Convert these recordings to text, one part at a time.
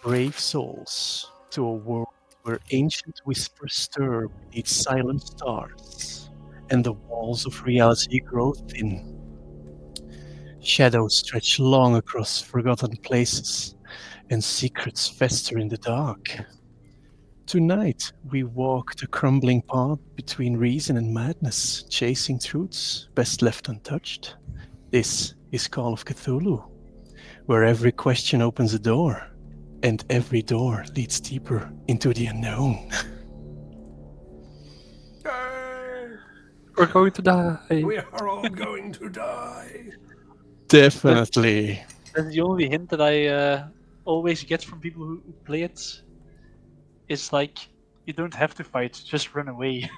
brave souls to a world where ancient whispers stir beneath silent stars, and the walls of reality grow thin. Shadows stretch long across forgotten places, and secrets fester in the dark. Tonight, we walk the crumbling path between reason and madness, chasing truths best left untouched. This is Call of Cthulhu, where every question opens a door, and every door leads deeper into the unknown. Yay! We're going to die. We are all going to die. Definitely. That's the only hint that I always get from people who play it. Is like, you don't have to fight, just run away.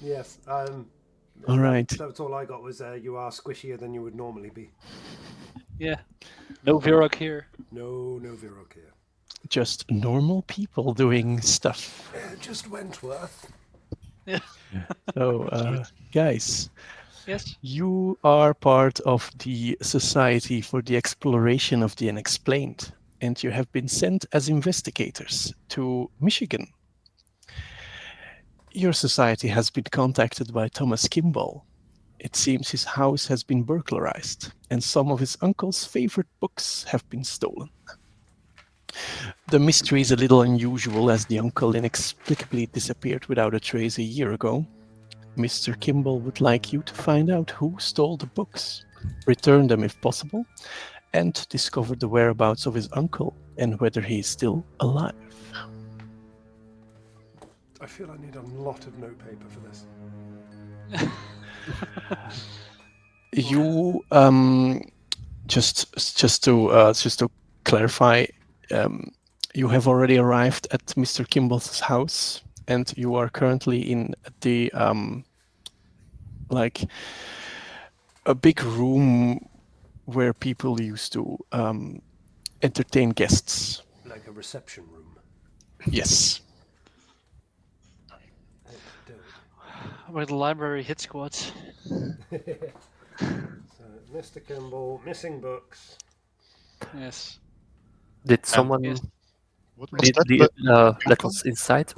Yes. All right. That's all I got was you are squishier than you would normally be. Yeah. No Virok here. No Virok here. Just normal people doing stuff. Just Wentworth. So, guys, Yes. you are part of the Society for the Exploration of the Unexplained, and you have been sent as investigators to Michigan. Your society has been contacted by Thomas Kimball. It seems his house has been burglarized, and some of his uncle's favorite books have been stolen. The mystery is a little unusual, as the uncle inexplicably disappeared without a trace a year ago. Mr. Kimball would like you to find out who stole the books, return them if possible, and discover the whereabouts of his uncle and whether he is still alive. I feel I need a lot of notepaper for this. You just to clarify, you have already arrived at Mr. Kimball's house, and you are currently in the like a big room where people used to entertain guests. Like a reception room. Yes. Where the library hit squad. So, Mr. Kimball, missing books. Yes. Did someone Yes. What was that? let us inside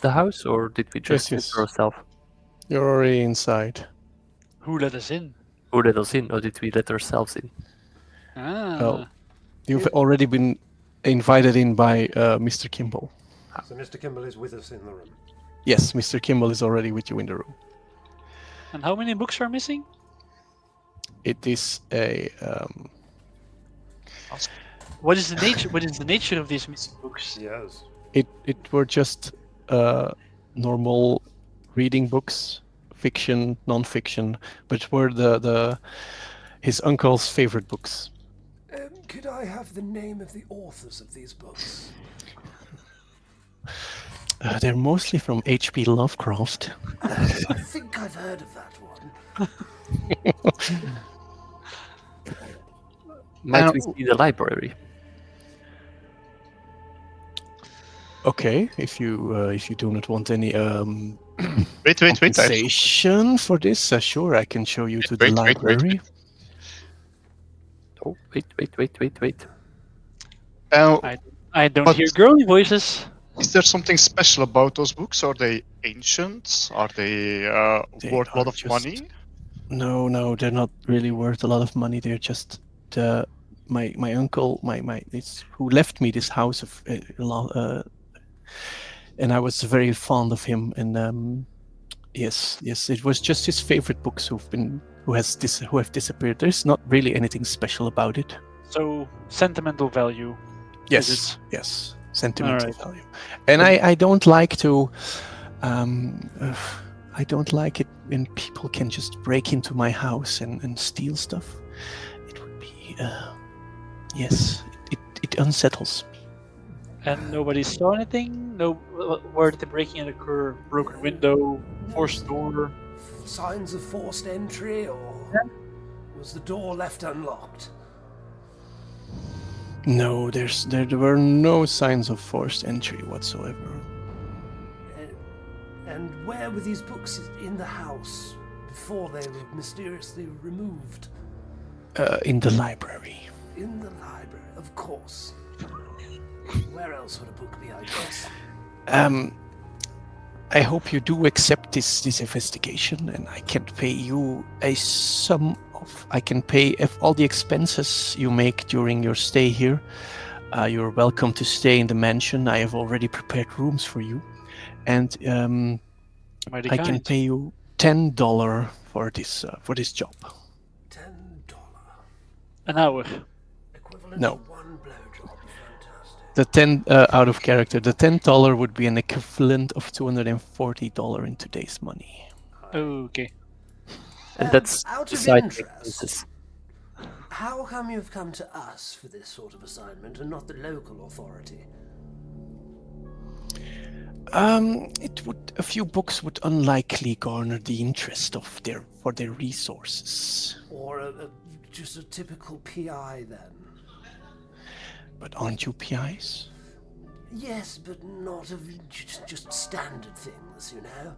the house, or did we just Yes. enter ourselves? You're already inside. Who let us in? Who let us in, or did we let ourselves in? Well, you've already been invited in by Mr. Kimball. So Mr. Kimball is with us in the room. Yes, Mr. Kimball is already with you in the room. And how many books are missing? It is a What is the nature? What is the nature of these missing books? Yes. it were just normal reading books, fiction, non-fiction, but were his uncle's favorite books. Could I have the name of the authors of these books? They're mostly from H.P. Lovecraft. I think I've heard of that one. Might we see the library? Okay, if you do not want any Wait. compensation for this, sure, I can show you to the Wait. library. Oh, wait. I don't But- hear girly voices. Is there something special about those books? Are they ancient? Are they They worth a lot are of just- money? No, they're not really worth a lot of money. They're just my uncle, it's who left me this house of and I was very fond of him. And yes, it was just his favorite books who have disappeared. There's not really anything special about it. So sentimental value. Yes, yes, sentimental Alright. value. And I don't like to. I don't like it when people can just break into my house and steal stuff. It would be, yes, it unsettles me. And nobody saw anything? No, where did the breaking in occur? Broken window, forced door? Signs of forced entry, or was the door left unlocked? No, there were no signs of forced entry whatsoever. And where were these books in the house before they were mysteriously removed? In the library. In the library, of course. Where else would a book be, I guess? I hope you do accept this investigation, and I can pay you a sum of. I can pay all the expenses you make during your stay here. You're welcome to stay in the mansion. I have already prepared rooms for you, and Mighty I can kind. pay you $10 for this job. $10. An hour. Equivalent No. to one blowjob. Fantastic. The 10 out of character. The $10 would be an equivalent of $240 in today's money. Okay. And that's out the of side interest, expenses. how come you've come to us for this sort of assignment and not the local authority? A few books would unlikely garner the interest of their resources. Or just a typical PI then? But aren't you PIs? Yes, but not of just standard things, you know?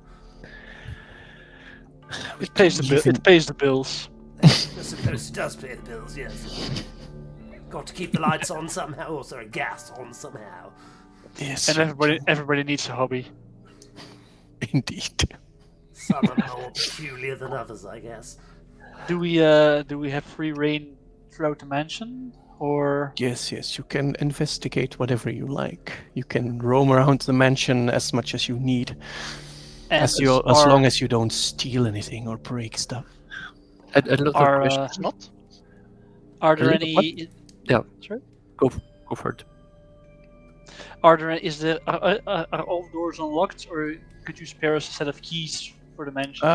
It pays the bill. It pays the bills. I suppose it does pay the bills, yes. Got to keep the lights on somehow, or sorry, gas on somehow. Yes. And everybody needs a hobby. Indeed. Some are more peculiar than others, I guess. Do we have free reign throughout the mansion, or Yes, you can investigate whatever you like. You can roam around the mansion as much as you need, as long as you don't steal anything or break stuff. Another question. It's not. are there What? any? Yeah. Sorry. Go for it. Are all doors unlocked, or could you spare us a set of keys for the mansion?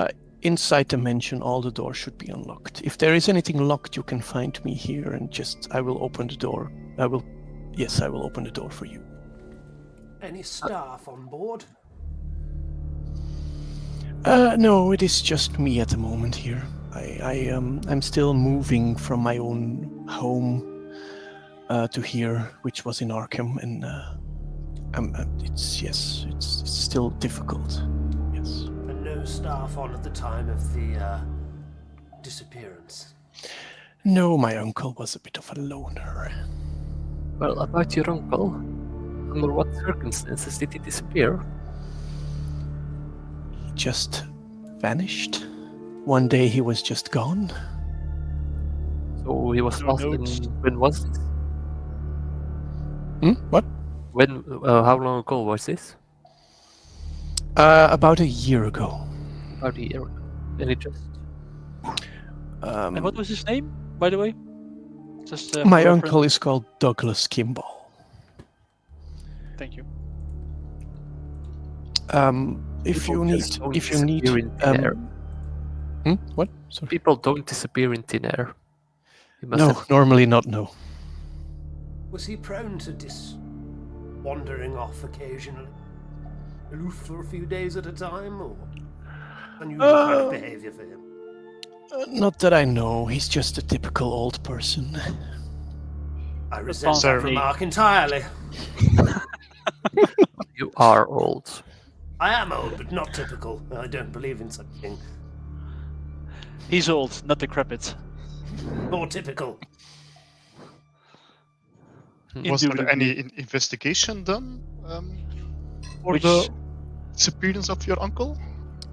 Inside the mansion, all the doors should be unlocked. If there is anything locked, you can find me here, and I will open the door. I will open the door for you. Any staff on board? No, it is just me at the moment here. I'm still moving from my own home to here, which was in Arkham, and it's still difficult. Yes. And no staff on at the time of the disappearance? No, my uncle was a bit of a loner. Well, about your uncle, under what circumstances did he disappear? He just vanished. One day he was just gone. So he was No lost notes. when was this? What? When? How long ago was this? About a year ago. About a year ago. And he just... And what was his name, by the way? Just My for uncle is called Douglas Kimball. Thank you. If you People need, just don't if you need, disappear in thin air. What? Sorry. People don't disappear in thin air. You must No, have... normally not. No. Was he prone to wandering off occasionally? Aloof for a few days at a time, or unusual kind of behavior for him? Not that I know. He's just a typical old person. I resent that Sorry. remark entirely. You are old. I am old, but not typical. I don't believe in such thing. He's old, not decrepit. Or typical. Was there Indubitably. any investigation done for Which- the disappearance of your uncle?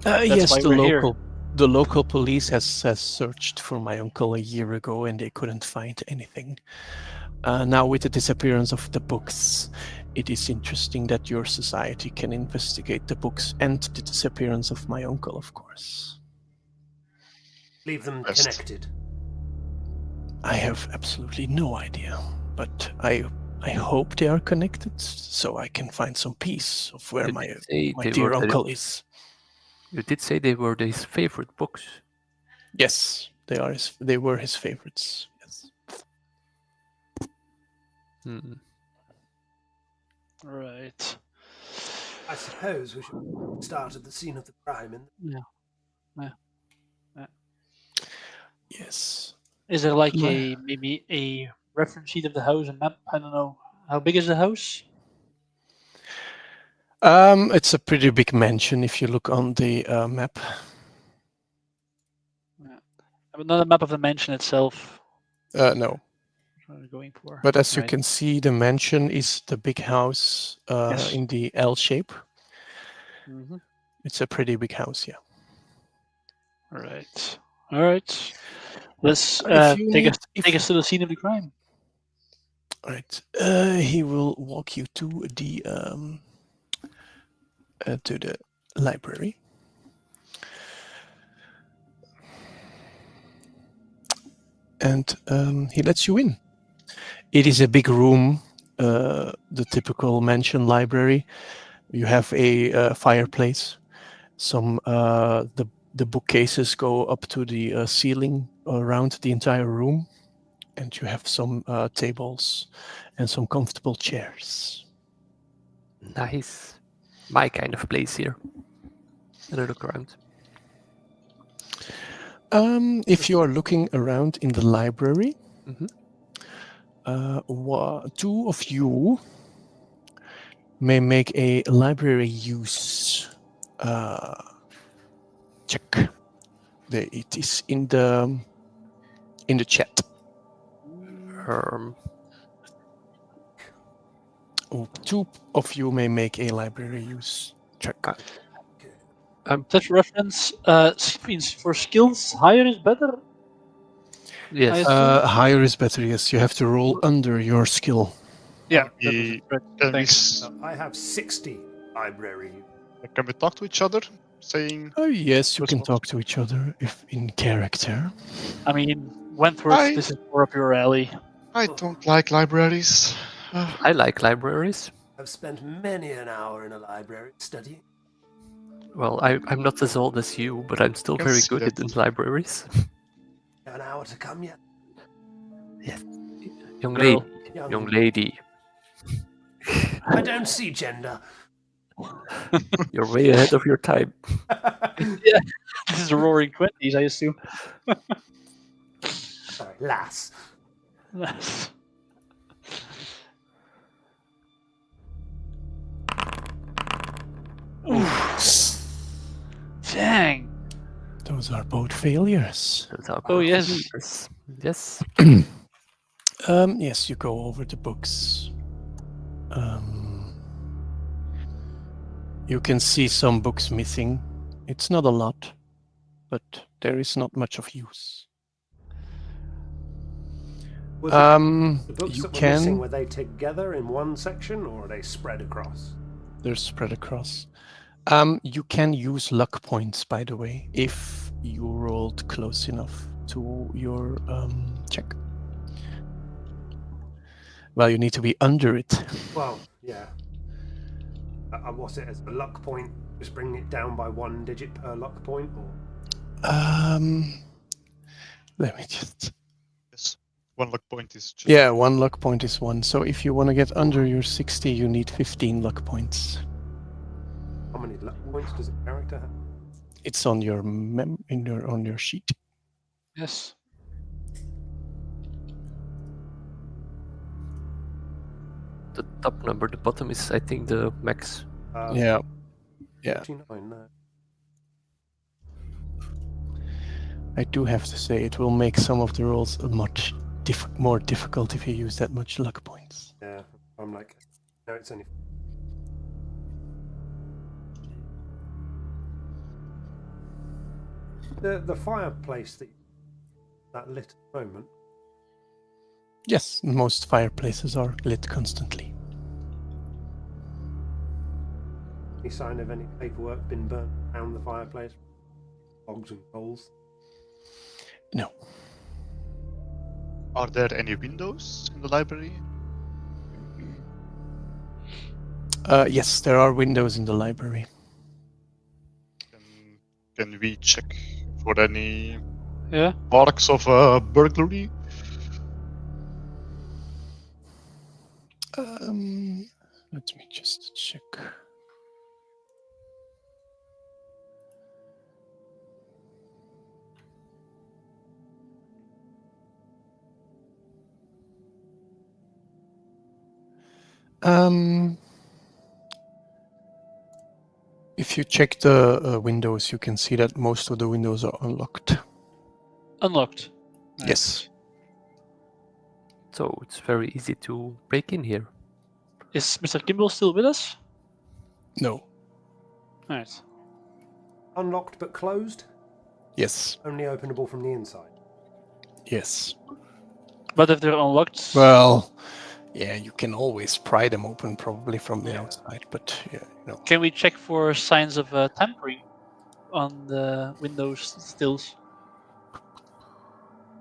Yes, why we're here. the local police has searched for my uncle a year ago, and they couldn't find anything. Now, with the disappearance of the books, it is interesting that your society can investigate the books and the disappearance of my uncle, of course. Leave them Best. connected. I have absolutely no idea, but I hope they are connected, so I can find some peace of where You my did say they dear were the- uncle is. You did say they were his favorite books. Yes, they were his favorites. Yes. Hmm. Right. I suppose we should start at the scene of the crime. Yes. Is there like My- maybe a reference sheet of the house, a map? I don't know. How big is the house? It's a pretty big mansion if you look on the map. But not a map of the mansion itself. No. we're going for. But as you Right. can see, the mansion is the big house Yes. in the L shape. Mm-hmm. It's a pretty big house, yeah. All right. All right. Let's If you take need, us to the scene of the crime. right, he will walk you to the library. And he lets you in. It is a big room, the typical mansion library. You have a fireplace. Some the bookcases go up to the ceiling around the entire room, and you have some tables and some comfortable chairs. Nice. My kind of place here. And I look around. If you are looking around in the library, Mhm. two of you may make a library use check. It is in the chat. Two of you may make a library use check. Such reference means for skills, higher is better. Yes. Higher is better. Yes, you have to roll under your skill. Yeah. Can Thanks. I have 60 library. can we talk to each other, saying? Yes, you can Response. talk to each other if in character. I mean, Wentworth, this is more up your alley. I don't like libraries. I like libraries. I've spent many an hour in a library studying. Well, I'm not as old as you, but I'm still Can very see good that. at libraries. An hour to come yet? Yes. Young Girl. lady. Young lady. I don't see gender. You're way ahead of your time. Yeah. This is the roaring 20s, I assume. Sorry, lass. Dang. Those are both failures. Oh, yes. Failures. Yes. Yes, you go over the books. You can see some books missing. It's not a lot, but there is not much of use. The books you that were missing, can. were they together in one section or are they spread across? They're spread across. You can use luck points, by the way, if you rolled close enough to your check. Well, you need to be under it. Well, yeah. What's it as a luck point? Just bringing it down by 1 digit per luck point, or? Let me just. Yes, 1 luck point is just. Yeah, 1 luck point is 1. So if you want to get under your 60, you need 15 luck points. How many luck points does a character have? It's on your on your sheet. Yes. The top number, the bottom is, I think, the max. Yeah. 49, no. I do have to say it will make some of the rolls much more difficult if you use that much luck points. Yeah, I'm like, no, it's only. The fireplace that lit at the moment. Yes, most fireplaces are lit constantly. Any sign of any paperwork been burnt around the fireplace? Logs and coals? No. Are there any windows in the library? Yes, there are windows in the library. Can we check for any Yeah. marks of burglary? Let me just check. If you check the windows, you can see that most of the windows are unlocked. Unlocked. Nice. Yes. so it's very easy to break in here. Is Mr. Kimball still with us? No. Alright. Unlocked but closed? Yes. Only openable from the inside. Yes. But if they're unlocked, Well, yeah, you can always pry them open probably from the Yeah. outside, but yeah, you know. can we check for signs of tampering on the windows stills?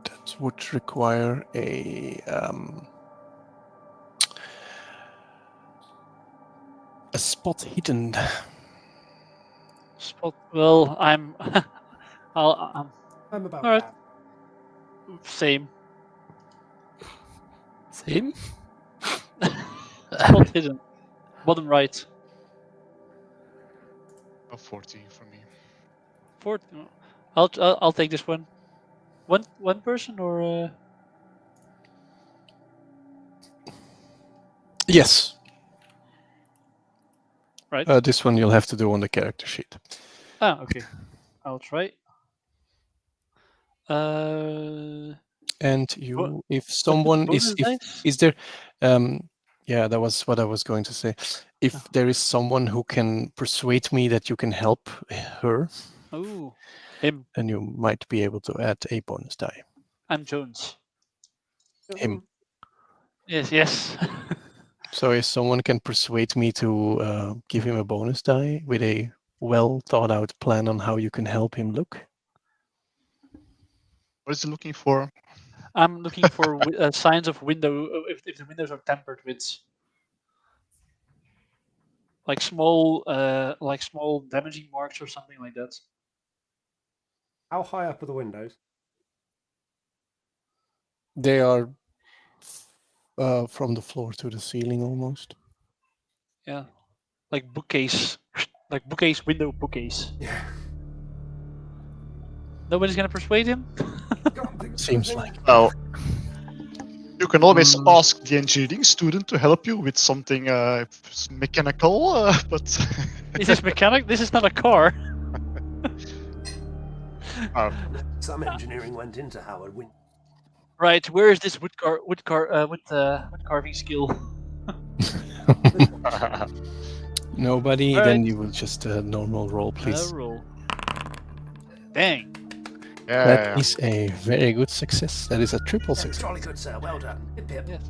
That would require a spot hidden. Spot. Well, I'm. I'm I'm about Alright. that. same. Same? Spot hidden. Bottom right. A 40 for me. 40. I'll take this one. One person or Yes. right? This one you'll have to do on the character sheet. Ah, okay. I'll try. And you, What- if What's with the someone bonus dice? is there, yeah, that was what I was going to say. If Oh. there is someone who can persuade me that you can help her, Oh, him. then you might be able to add a bonus die. I'm Jones. Him. Yes, yes. So if someone can persuade me to give him a bonus die with a well thought out plan on how you can help him look. What is he looking for? I'm looking for signs of window if the windows are tampered with, like small damaging marks or something like that. How high up are the windows? They are from the floor to the ceiling almost. Yeah, like bookcase, like bookcase window bookcase. Yeah. Nobody's gonna persuade him. Can't think of Seems anything. like. Well, you can always Mm. ask the engineering student to help you with something mechanical, but This is mechanic. This is not a car. Some engineering went into Howard Win. Right. Where is this wood carving skill? Nobody, All then right. you will just normal roll, please. Roll. Dang. yeah, That is a very good success. That is a triple That was success. jolly good, sir. Well done. Pip pip. Yes.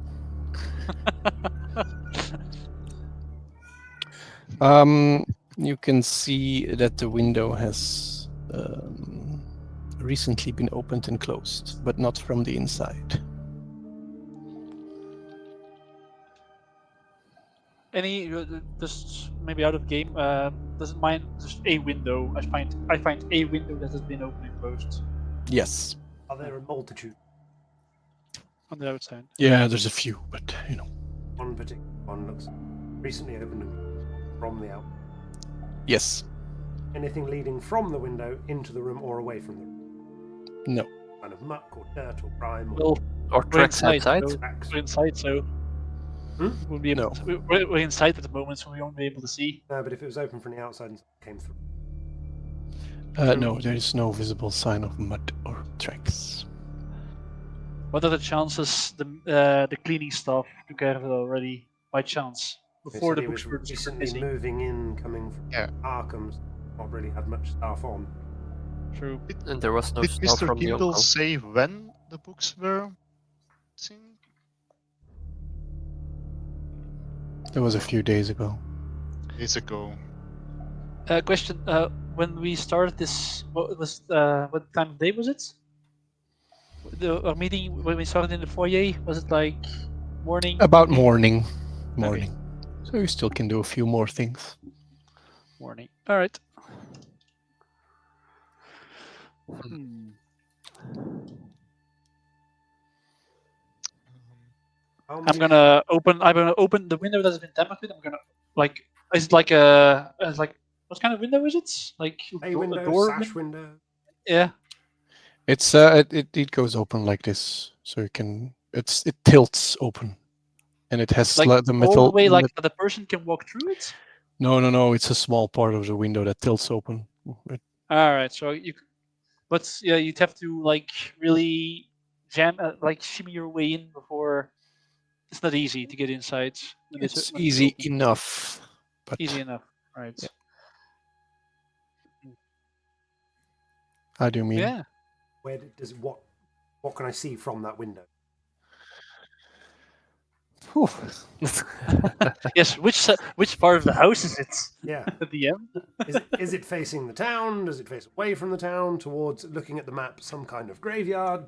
You can see that the window has recently been opened and closed, but not from the inside. Any just maybe out of game? Doesn't mind just a window. I find a window that has been opened and closed Yes. Are there a multitude? on the outside. Yeah, there's a few, but you know. One particular one looks recently opened from the out. Yes. Anything leading from the window into the room or away from the room? No. Kind of muck or dirt or grime or Well, Or we're tracks inside. outside? So cracks. we're inside, so Hmm? we'll be able No. to, we're inside at the moment, so we won't be able to see. No, but if it was open from the outside and came through. No, there is no visible sign of mud or tracks. What are the chances the cleaning staff took care of it already by chance They before said the he books was were super recently busy? moving in, coming from Yeah. Arkham's. Not really had much staff on. True. And there was no did stuff Mr. from the Kindle uncle. say when the books were seen? That was a few days ago. Days ago. Question: when we started this, what was what time of day was it? Our meeting when we started in the foyer, was it like morning? About evening? morning. So you still can do a few more things. Morning. All right. How I'm many- gonna open the window that has been tampered with. I'm gonna like. Is it like what kind of window is it? Like A window, door? sash window. Yeah. It's it goes open like this, so you can it tilts open, and it has Like the all metal. the way, like that the person can walk through it. No. It's a small part of the window that tilts open. All right. So but yeah, you'd have to like really shimmy your way in before. It's not easy to get inside. It's when easy open. enough, but Easy enough, right? Yeah. How do you mean? Yeah. Where does what can I see from that window? Whew. Yes. Which part of the house is it? Yeah. DM. Is it facing the town? Does it face away from the town towards, looking at the map, some kind of graveyard?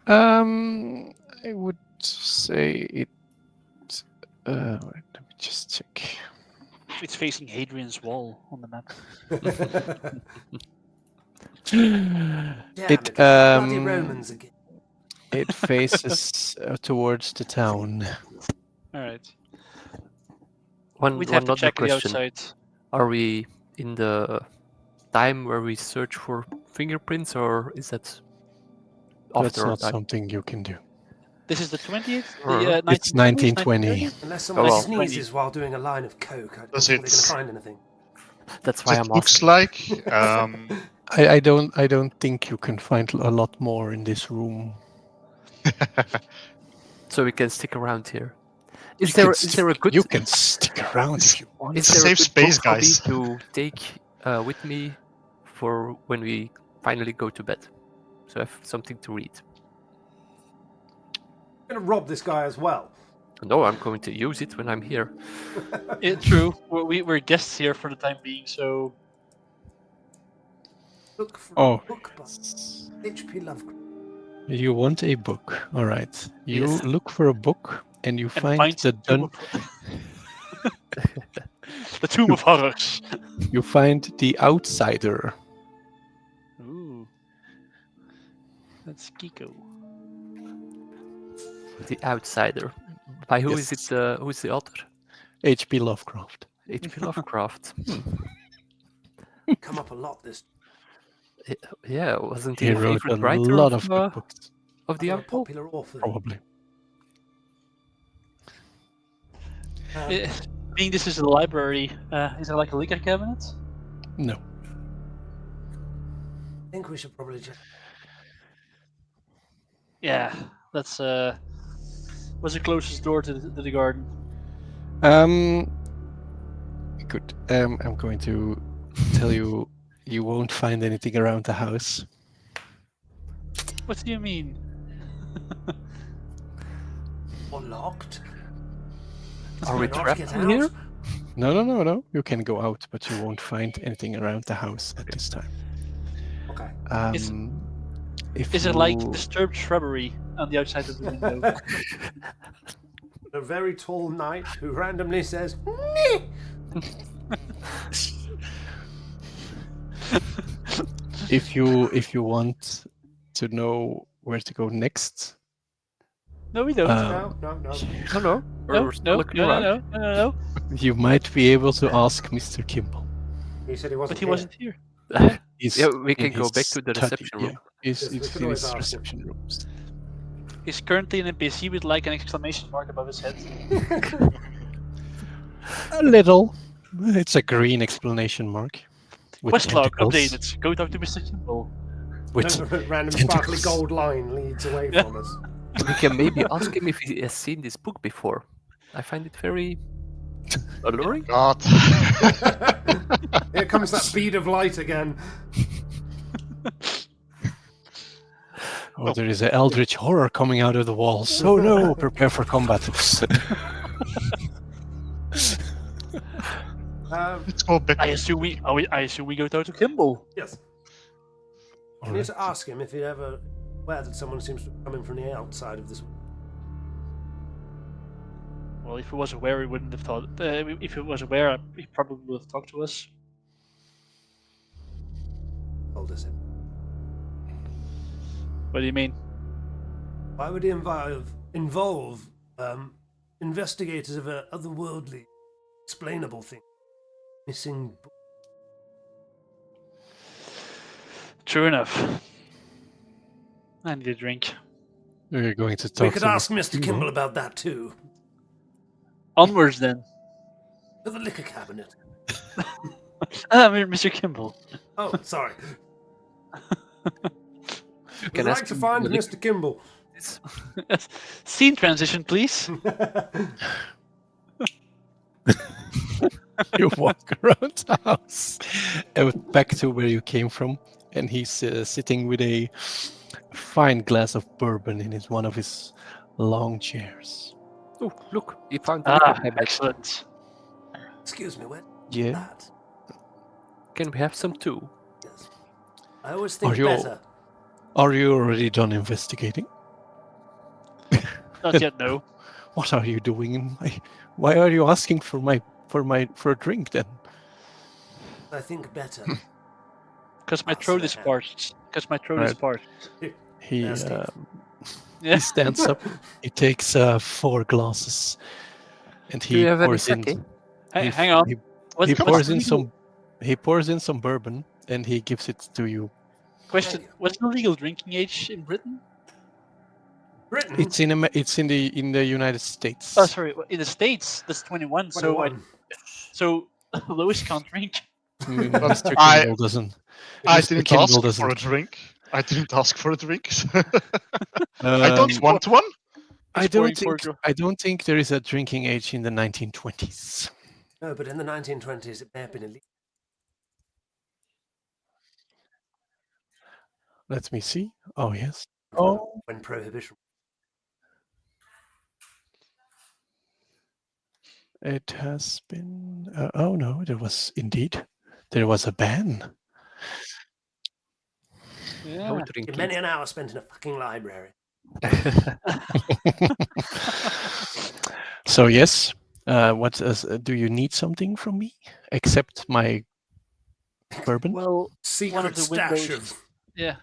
I would say it. Wait, let me just check. It's facing Hadrian's Wall on the map. Damn it it, bloody Romans again. it faces towards the town. All right. One We'd have to other check the question. outside. Are we in the time where we search for fingerprints, or is that That's after our not time? something you can do. This is the 20th. Or- It's 1920. Unless someone well. sneezes while doing a line of coke, I don't Does think we're going to it- find anything. That's why It I'm looks asking. like I don't think you can find a lot more in this room. So we can stick around here. You Is there can a good You can stick around if you want. is It's a there a safe good book space, hobby guys. to take with me for when we finally go to bed? So I have something to read. I'm going to rob this guy as well. No, I'm going to use it when I'm here. True. We're guests here for the time being, so Look for Oh, a book by H.P. Lovecraft. you want a book? All right. You Yes. look for a book and you and find the Tomb of... the Tomb of Horrors. You find the Outsider. Ooh. That's Kiko. The Outsider. By who is Yes. it? Who is the author? H.P. Lovecraft. H.P. Lovecraft. Come up a lot this. Yeah, wasn't he He a wrote favorite a writer lot of good of books, the Other uncle? popular author. probably. Being this is a library, is there like a liquor cabinet? No. I think we should probably just. Yeah, that's what's the closest door to the garden? Good. I'm going to tell you, you won't find anything around the house. What do you mean? Or locked? Are we Can I not trapped get in out? here? No. You can go out, but you won't find anything around the house at this time. Okay. Is- If Is it like you- disturbed shrubbery on the outside of the window? A very tall knight who randomly says, "Meh." if you want to know where to go next, No, we don't. No. No. We're still looking around. No. you might be able to ask Mr. Kimball. He said he wasn't But he here. wasn't here. He's Yeah, we in can go back his to the study, reception room. Yeah, he's Yes, we it's could in always his ask him. reception rooms. He's currently an NPC with like an exclamation mark above his head. A little. It's a green explanation mark. With Questlog tentacles, updated. Go talk to Mr. Kimball. With Random tentacles. sparkly gold line leads away Yeah. from us. We can maybe ask him if he has seen this book before. I find it very alluring. God. Here comes that bead of light again. Oh, there is an eldritch horror coming out of the walls. Oh no, prepare for combat. Let's go back. I assume we go talk to Kimball. Yes. I Alright. need to ask him if he ever aware that someone seems to be coming from the outside of this. Well, if he was aware, he wouldn't have thought. If he was aware, he probably would have talked to us. Told us him. What do you mean? Why would he involve investigators of a otherworldly, explainable thing? Missing. True enough. I need a drink. We're going to talk We could to ask Mr. Kimball about that too. Onwards then. To the liquor cabinet. Mr. Kimball. Oh, sorry. You Would can like ask to him find the link. Mr. Kimball. Scene transition, please. You walk around the house back to where you came from, and he's sitting with a fine glass of bourbon in one of his long chairs. Oh, look, he found the liquor cabinet. Excellent. Excuse me, where Yeah. that? Can we have some too? Yes. I always Are think you better. Are you already done investigating? Not yet, no. What are you doing? Why are you asking for a drink then? I think better. Because my Ah, throat so is I have. parched. Because my throat is Right. parched. He Yes, Steve. Yeah. he stands up. He takes 4 glasses, and Do you he have any pours in. sake? Hang on. He What's pours the in legal some. He pours in some bourbon, and he gives it to you. question? Thank you. What's the legal drinking age in Britain? Britain. It's in the United States. Oh, sorry. In the States, that's 21. 21. So Lois can't drink. Mr. I- Kimball doesn't. I Mr. didn't Kimball ask for doesn't. a drink. I didn't ask for a drink. I don't Um, want one. I He's don't pouring think. cordial. I don't think there is a drinking age in the 1920s. No, but in the 1920s, it may have been illegal. Let me see. Oh yes. Oh, When prohibition. it has been. Oh no, there was a ban. No Yeah. drinking. Many an hour spent in a fucking library. So yes. What do you need something from me except my bourbon? Well, one Secret of the stash windows. of. Yeah.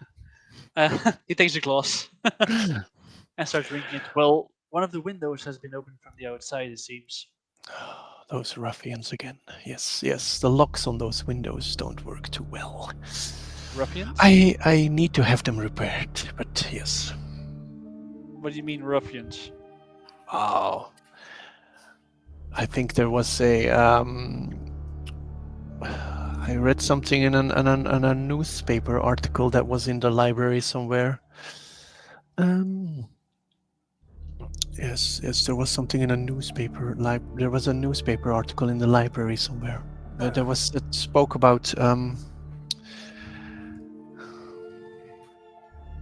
He takes a glass and starts drinking it. Well, one of the windows has been opened from the outside, it seems. Those ruffians again. Yes, yes. The locks on those windows don't work too well. Ruffians? I need to have them repaired, but yes. What do you mean, ruffians? Oh, I think there was a. I read something in a newspaper article that was in the library somewhere. Yes, there was something in a newspaper. There was a newspaper article in the library somewhere. There was that spoke about.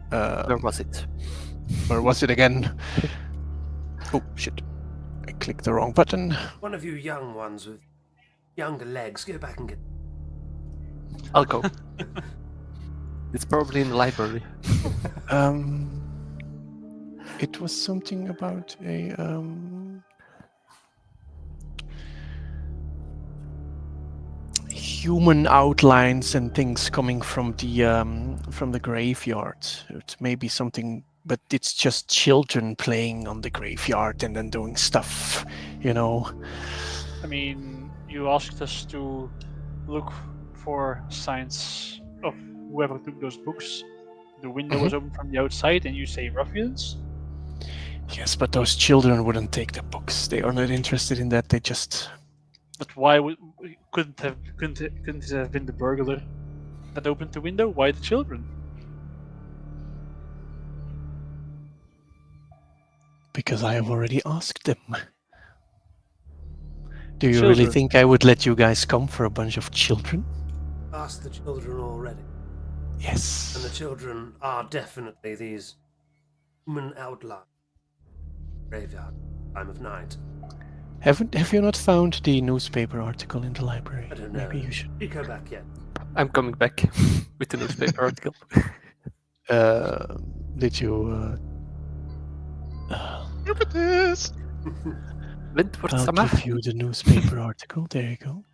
Where was it? Where was it again? Oh shit! I clicked the wrong button. One of you young ones with younger legs, go back and get. I'll go. It's probably in the library. It was something about a human outlines and things coming from the graveyard. It may be something, but it's just children playing on the graveyard and then doing stuff, you know. I mean, you asked us to look for signs of whoever took those books. The window was open from the outside, and you say ruffians? Yes, but those children wouldn't take the books. They are not interested in that. They just. But why couldn't it have been the burglar that opened the window? Why the children? Because I have already asked them. Do you Children. really think I would let you guys come for a bunch of children? Ask the children already. Yes. And the children are definitely these human outlines. Graveyard, time of night. Have you not found the newspaper article in the library? I don't know. Maybe you should. You go back yet. I'm coming back with the newspaper article. Did you? Look at this. I'll give you the newspaper article. There you go.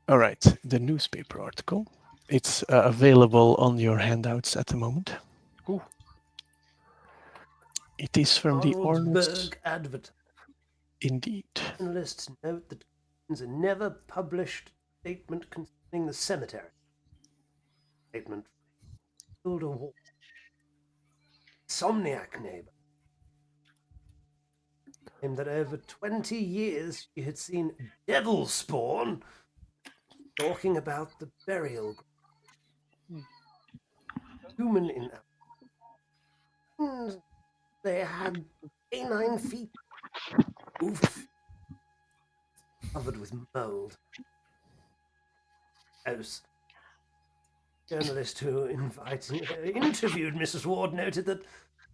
All right, the newspaper article. It's available on your handouts at the moment. Ooh. It is from the Arnold's. Arnoldsburg Advertiser. Indeed. Journalists note that a never published statement concerning the cemetery. Statement filled a wall. Somniac neighbor claimed that over 20 years she had seen devil spawn talking about the burial ground. human in. And they had canine feet. Oof. Covered with mold. Gross. Journalist who interviewed Mrs. Ward noted that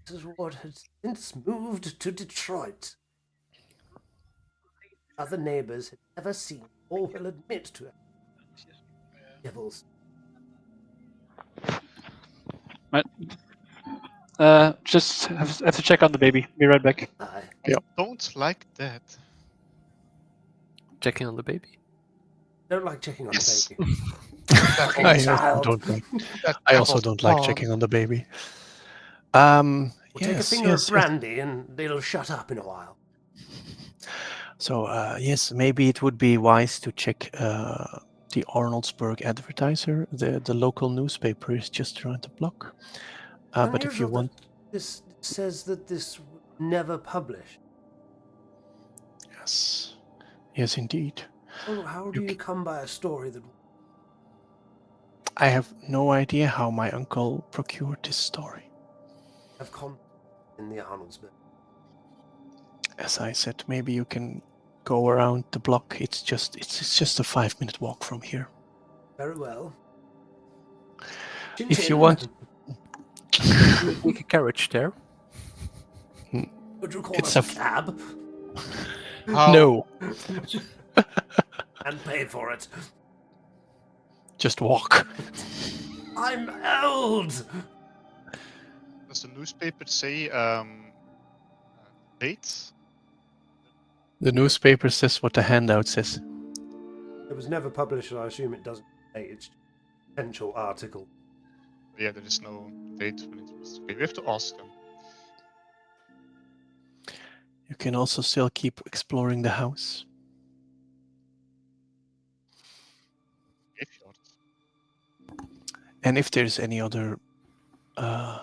Mrs. Ward had since moved to Detroit. Other neighbors had never seen or will admit to devils. Right. Just have to check on the baby. Be right back. I Don't like that. Checking on the baby. don't like checking on Yes. the baby. That I Child. also don't like. that I also devil's don't like paw. checking on the baby. We'll take a Yes, finger yes, of yes. brandy and it'll shut up in a while. So yes, maybe it would be wise to check the Arnoldsburg Advertiser. The local newspaper is just around the block. But if you Unusual want, that this says that this was never published. yes, indeed. How do you come by a story that I have no idea how my uncle procured this story. have content in the Arnoldsburg? As I said, maybe you can go around the block. It's just a 5-minute walk from here. Very well. Chin If you chin. want, Take a carriage there. Would you call it's us a a cab? How- no, And pay for it. just walk. I'm old. Does the newspaper say dates? The newspaper says what the handout says. It was never published, and I assume it doesn't say it's a potential article. Yeah, there is no date when it was. Okay, we have to ask them. You can also still keep exploring the house. Graveyard. And if there's any other, I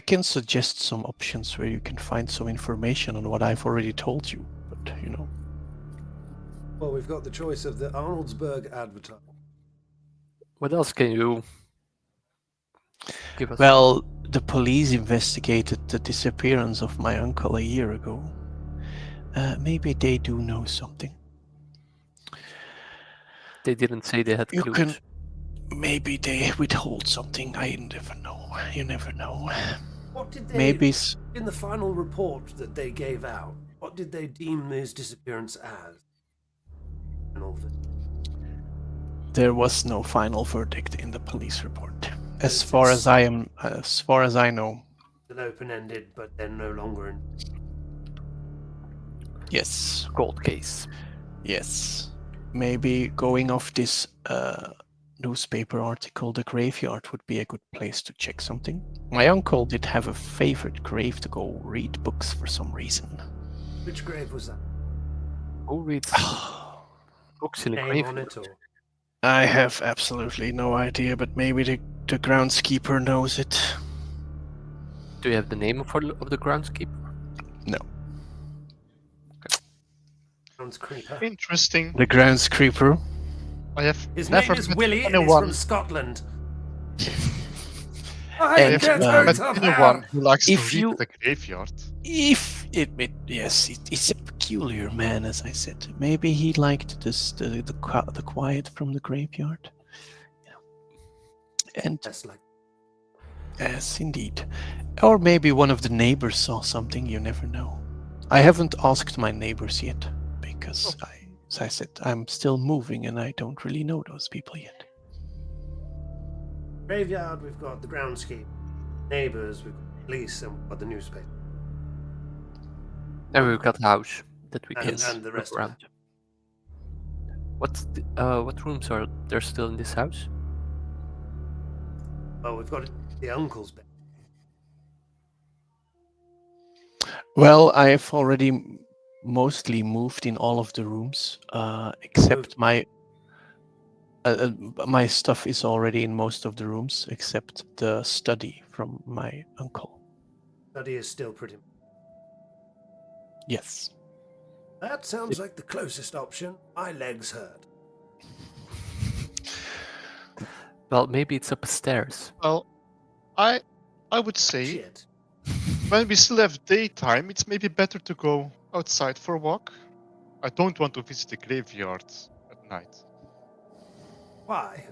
can suggest some options where you can find some information on what I've already told you. But Well, we've got the choice of the Arnoldsburg Advertiser. What else can you give us? well, the police investigated the disappearance of my uncle a year ago. Maybe they do know something. They didn't say they had You clues. can. Maybe they withhold something. I never know. You never know. What did they Maybe in the final report that they gave out? What did they deem his disappearance as? And all of it. there was no final verdict in the police report. As It's- far as I know. Still open-ended, but they're no longer in. Yes. Cold case. Yes. Maybe going off this newspaper article, the graveyard would be a good place to check something. My uncle did have a favorite grave to go read books for some reason. Which grave was that? Who reads books in a Name on graveyard? it, or I have absolutely no idea, but maybe the groundskeeper knows it. Do you have the name of the groundskeeper? No. sounds creeper. Interesting. The groundskeeper. I have His never name is met Willie, and he's anyone. from Scotland. I And, have never met anyone who likes if to read you- at the graveyard. If it's a peculiar man, as I said. Maybe he liked the quiet from the graveyard. And That's like yes, indeed. Or maybe one of the neighbors saw something. You never know. I haven't asked my neighbors yet because as I said, I'm still moving and I don't really know those people yet. graveyard. We've got the groundskeeper, neighbours. We've got the police, and we've got the newspaper. And we've got the house that we And- can and the look rest of around. What rooms are there still in this house? Oh, we've got the uncle's bed. Well, I've already mostly moved in all of the rooms, except my stuff is already in most of the rooms, except the study from my uncle. Study is still pretty. Yes. That sounds like the closest option. My legs hurt. Well, maybe it's upstairs. Well, I would say Shit. when we still have daytime, it's maybe better to go outside for a walk. I don't want to visit the graveyard at night. Why?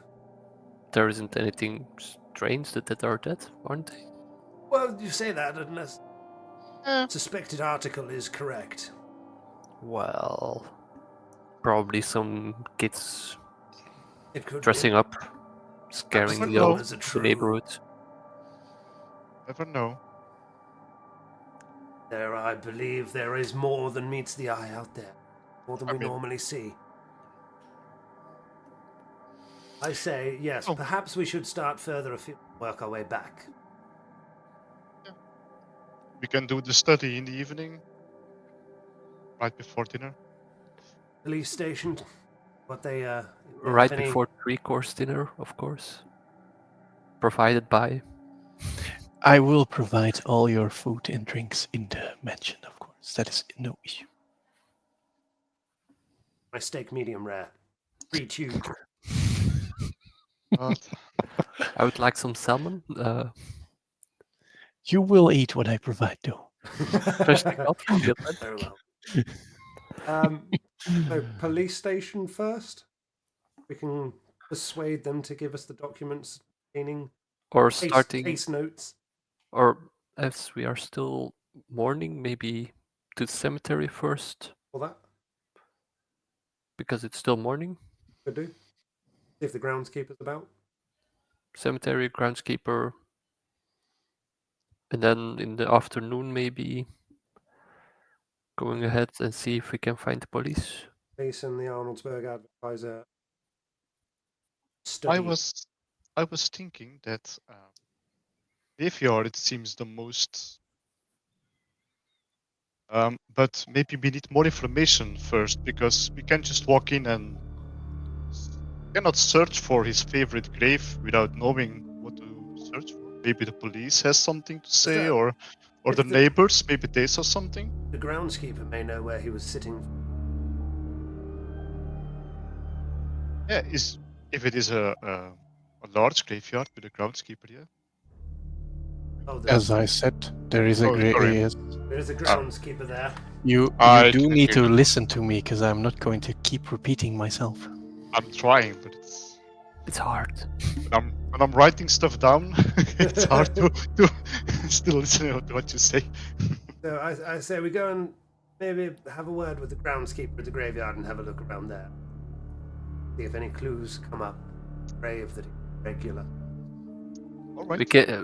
There isn't anything strange that are dead, aren't they? Well, you say that unless Eh, suspected article is correct. Well, probably some kids It could dressing be. up, scaring Never the know. As a the true. neighborhood. never know. I believe there is more than meets the eye out there. More than I we mean- normally see. I say, yes, Oh. perhaps we should start further afield, work our way back. We can do the study in the evening, right before dinner. Police station, what they, Right if any- before 3-course dinner, of course. Provided by. I will provide all your food and drinks in the mansion, of course. That is no issue. my steak medium rare. Pre-tubed. But I would like some salmon. You will eat what I provide, though. Freshly caught from the Atlantic. Very well. So police station first. We can persuade them to give us the documents containing Or case, starting, case notes. or as we are still mourning, maybe to the cemetery first, All that because it's still morning. could do. See if the groundskeeper's about. Cemetery, groundskeeper. And then in the afternoon, maybe going ahead and see if we can find the police. Police and the Arnoldsburg advertiser. I Study. was thinking that graveyard, it seems the most. But maybe we need more information first, because we can't just walk in and cannot search for his favorite grave without knowing what to search for. Maybe the police has something to say, that- or if the the- neighbors, maybe they saw something. The groundskeeper may know where he was sitting. Yeah, if it is a large graveyard with a groundskeeper, yeah. Oh, As I said, there is a Oh, sorry. there's a groundskeeper there. You I do didn't need hear to that. listen to me, because I'm not going to keep repeating myself. I'm trying, but It's hard. when I'm writing stuff down, it's hard to still listen to what you say. So I say we go and maybe have a word with the groundskeeper at the graveyard and have a look around there. See if any clues come up. Grave that is regular. All right.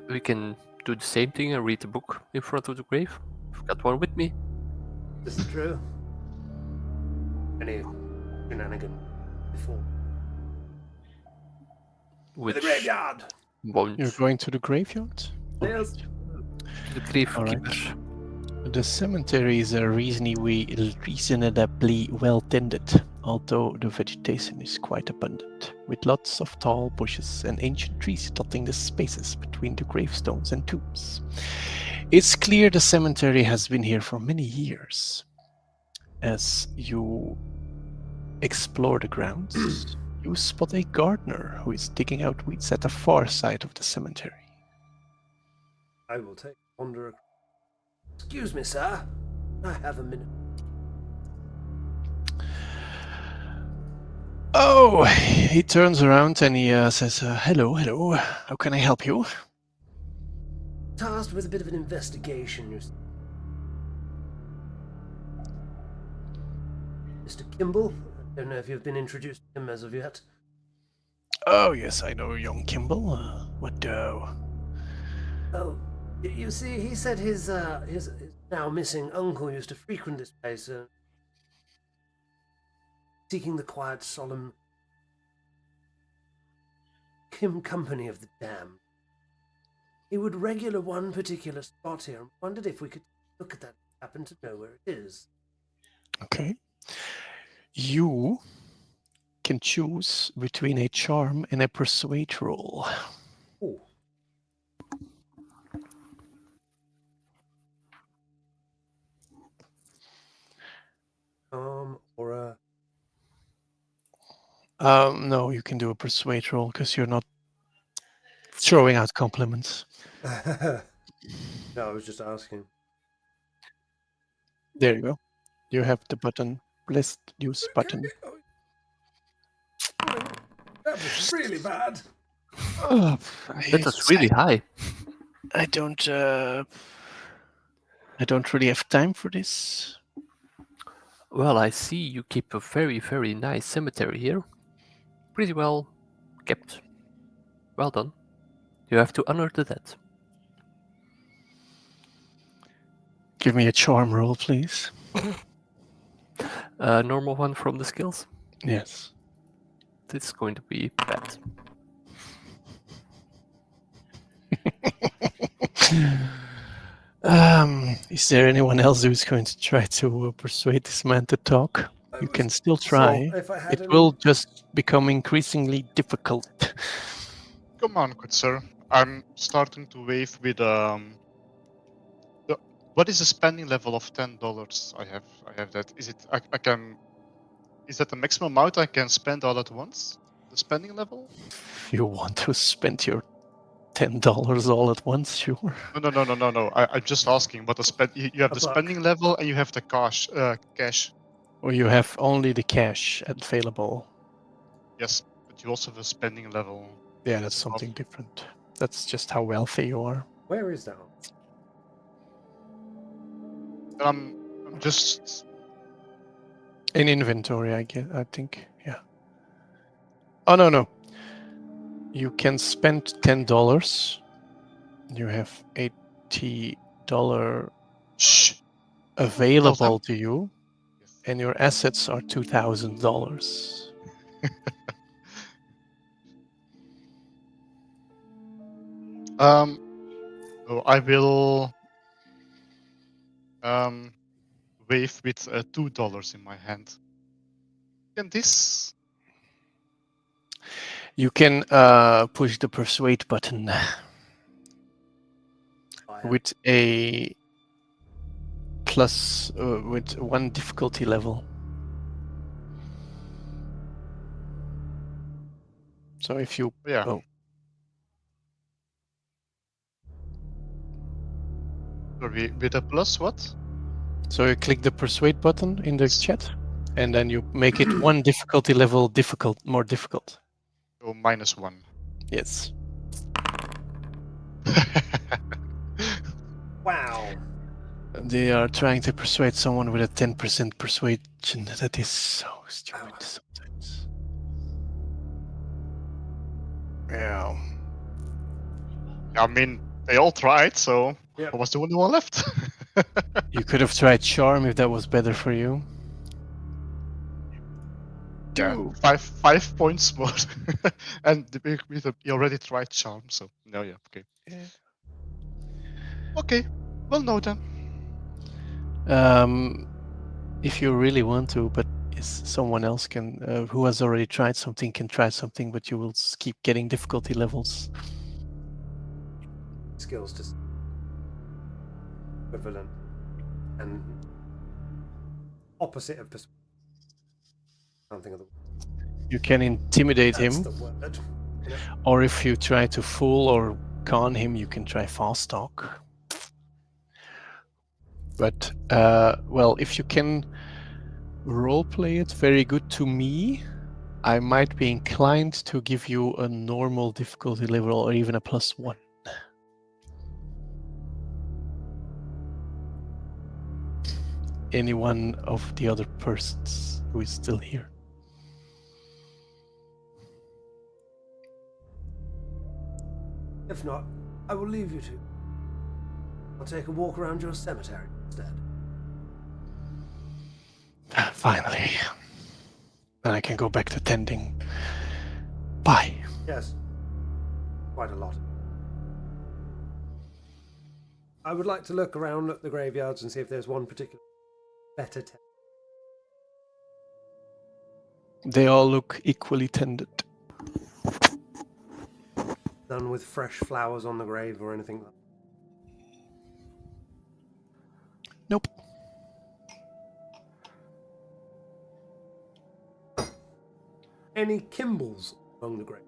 We can do the same thing and read the book in front of the grave. I've got one with me. This is true. Any shenanigan before. Which To the graveyard! won't You're going to the graveyard? Yes. the grave All right. keeper. The cemetery is reasonably well tended, although the vegetation is quite abundant, with lots of tall bushes and ancient trees dotting the spaces between the gravestones and tombs. It's clear the cemetery has been here for many years. As you explore the grounds, you spot a gardener who is digging out weeds at the far side of the cemetery. I will take wander. Excuse me, sir. I have a minute. Oh, he turns around and he says, hello, how can I help you? Tasked with a bit of an investigation, you see. Mr. Kimball? I don't know if you've been introduced to him as of yet. Oh, yes, I know young Kimball. What, Oh, you see, he said his now missing uncle used to frequent this place, seeking the quiet, solemn company of the damned. He would regular one particular spot here and wondered if we could look at that, happen to know where it is. okay. You can choose between a charm and a persuade roll. Oh. Or a No, you can do a persuade roll because you're not throwing out compliments. No, I was just asking. There you go. You have the button. Blessed use button. That was really bad. Oh, That was really high. I don't really have time for this. Well, I see you keep a very, very nice cemetery here. Pretty well kept. Well done. You have to honor the dead. Give me a charm roll, please. Normal one from the skills. Yes. This is going to be bad. Is there anyone else who's going to try to persuade this man to talk? You can still try. So, if I had It any... will just become increasingly difficult. Come on, good sir. I'm starting to wave with what is the spending level of $10? I have that. Is it I can is that the maximum amount I can spend all at once? The spending level? If you want to spend your $10 all at once, sure. No. I'm just asking what the spend. You have A the buck. spending level and you have the cash. Or you have only the cash available. Yes, but you also have a spending level. Yeah, that's something different. That's just how wealthy you are. Where is that? I'm just In inventory, I think. Yeah. Oh, no. You can spend $10. You have $80 shh. available to you, Yes. and your assets are $2,000. So I will wave with $2 in my hand. Can this? You can push the persuade button with a plus with one difficulty level. So if you Yeah. oh, Sorry, with a plus what? so you click the persuade button in the Yes. chat, and then you make it one difficulty level more difficult. So -1. Yes. Wow. They are trying to persuade someone with a 10% persuasion. That is so stupid sometimes. Yeah. I mean, they all tried, so Yep. I was the only one left. You could have tried charm if that was better for you. Yeah, 5 points more. And you already tried charm, so no, yeah, okay. Yeah. Okay, well, no then. If you really want to, but someone else can, who has already tried something, can try something, but you will keep getting difficulty levels. Skills to equivalent and opposite of persuasion. I don't think of the You can intimidate That's him, the word. or if you try to fool or con him, you can try fast talk. But well, if you can roleplay it very good to me, I might be inclined to give you a normal difficulty level or even a +1. Any one of the other persons who is still here. If not, I will leave you two. I'll take a walk around your cemetery instead. Finally. Then I can go back to tending. Bye. Yes. Quite a lot. I would like to look around at the graveyards and see if there's one particular better They all look equally tended. done with fresh flowers on the grave or anything like that. Nope. Any Kimballs along the grave?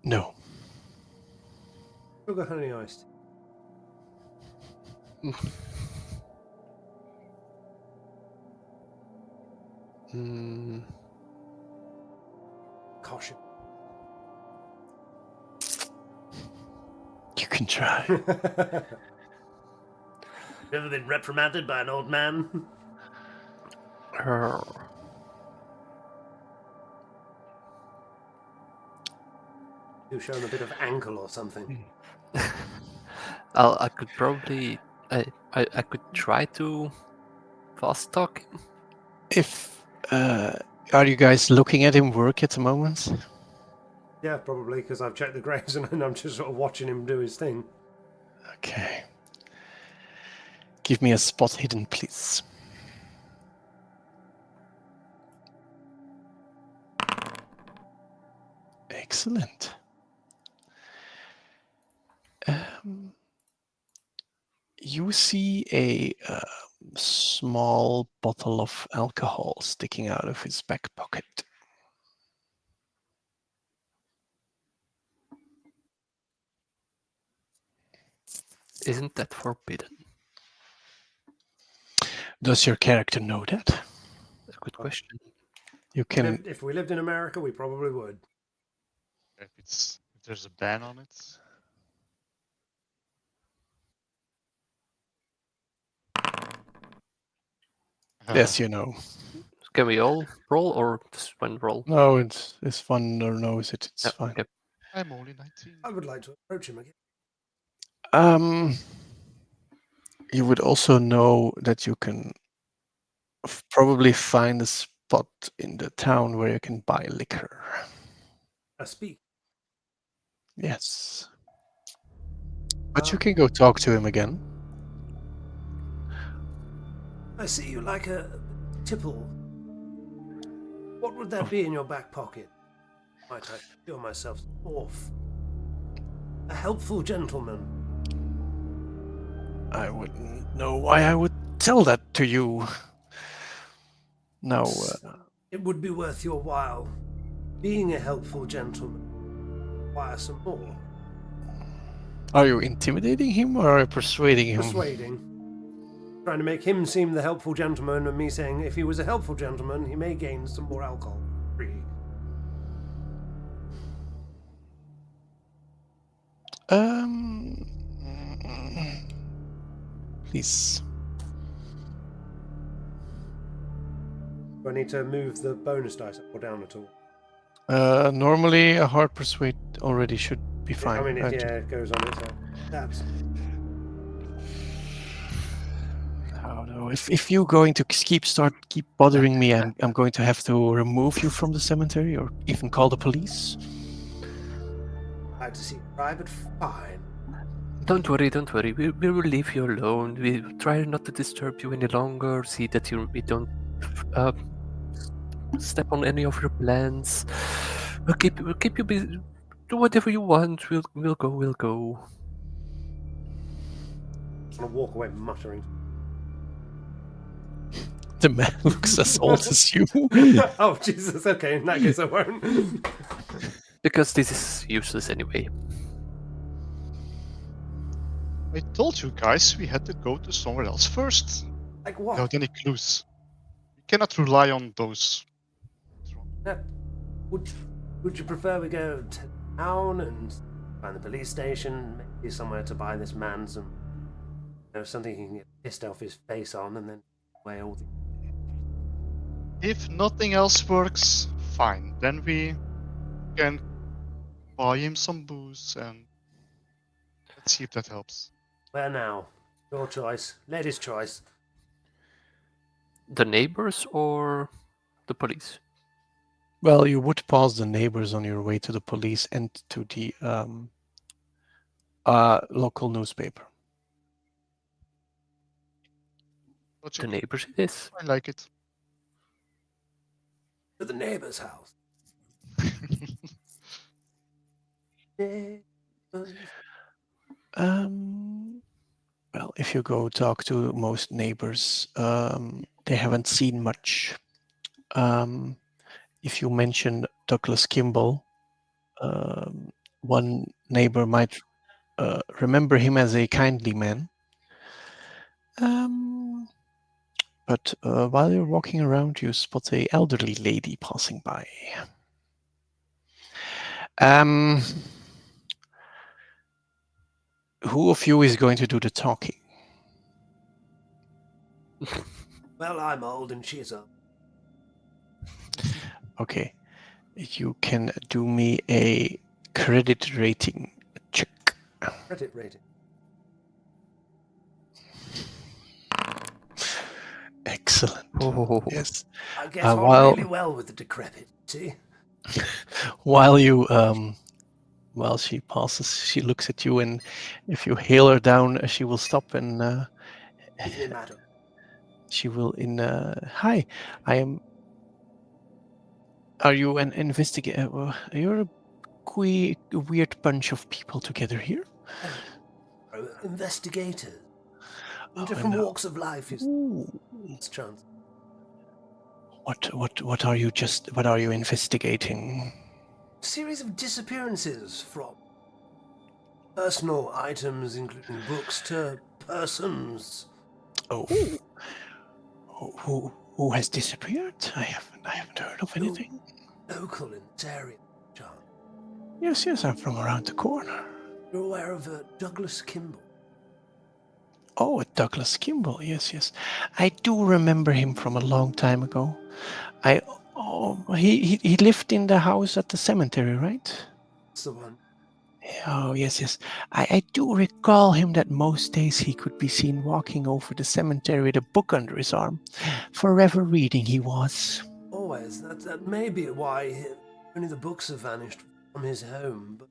No. Sugar honey iced. Hmm. Caution. You can try. Ever been reprimanded by an old man? You've shown a bit of ankle or something. I could probably I could try to fast talk him. If are you guys looking at him work at the moment? Yeah, probably, because I've checked the graves and I'm just sort of watching him do his thing. Okay. Give me a spot hidden, please. Excellent. You see a small bottle of alcohol sticking out of his back pocket. Isn't that forbidden? Does your character know that? A good question. You can. If we lived in America, we probably would. If there's a ban on it. Yes, you know. Can we all roll or just one roll? No, it's fun or knows it. It's Yeah, fine. okay. I'm only 19. I would like to approach him again. You would also know that you can probably find a spot in the town where you can buy liquor. I speak. Yes. But you can go talk to him again. I see you like a tipple. What would that be in your back pocket? Might I feel myself off? A helpful gentleman. I wouldn't know why I would tell that to you. No. It would be worth your while. Being a helpful gentleman. Require some more. Are you intimidating him or are you persuading him? Persuading. Trying to make him seem the helpful gentleman, and me saying if he was a helpful gentleman, he may gain some more alcohol. Free. Please. Do I need to move the bonus dice up or down at all? Normally a hard persuade already should be fine. I mean, it goes on its own. That's Oh no! If you're going to keep bothering me, I'm going to have to remove you from the cemetery or even call the police. I had to see private. Fine. Don't worry, don't worry. We will leave you alone. We try not to disturb you any longer. See that we don't step on any of your plans. We'll keep you busy. Do whatever you want. We'll go. I'm gonna walk away muttering. The man looks as old as you. Oh Jesus! Okay, in that case I won't. Because this is useless anyway. I told you guys we had to go to somewhere else first. Like what? Without any clues. We cannot rely on those. Would you prefer we go to town and find the police station, maybe somewhere to buy this man some, something he can get pissed off his face on, and then weigh all the. If nothing else works, fine. Then we can buy him some booze and let's see if that helps. Where now? Your choice. Lady's choice. The neighbors or the police? Well, you would pass the neighbors on your way to the police and to the local newspaper. The neighbors it is. I like it. To the neighbor's house. Well, if you go talk to most neighbors, they haven't seen much. If you mention Douglas Kimball, one neighbor might remember him as a kindly man. But while you're walking around, you spot a elderly lady passing by. Who of you is going to do the talking? Well, I'm old and she's old. Okay. You can do me a credit rating check. Credit rating. Excellent. Oh, Yes. I get on while- really well with the decrepit. See? While you while she passes, she looks at you, and if you hail her down, she will stop and Excuse me, madam. she will hi, I am. Are you an investigator? You're a weird bunch of people together here. Investigators. In Oh, different no. walks of life, you Ooh. chance. What are you what are you investigating? Series of disappearances from personal items, including books, to persons. Oh, who has disappeared? I haven't heard of anything. Local in this area, John. Yes, I'm from around the corner. You're aware of Douglas Kimball? Oh, Douglas Kimball. Yes. I do remember him from a long time ago. He lived in the house at the cemetery, right? That's the one. Oh, yes. I do recall him that most days he could be seen walking over the cemetery with a book under his arm. Forever reading he was. Always. That may be why only the books have vanished from his home, but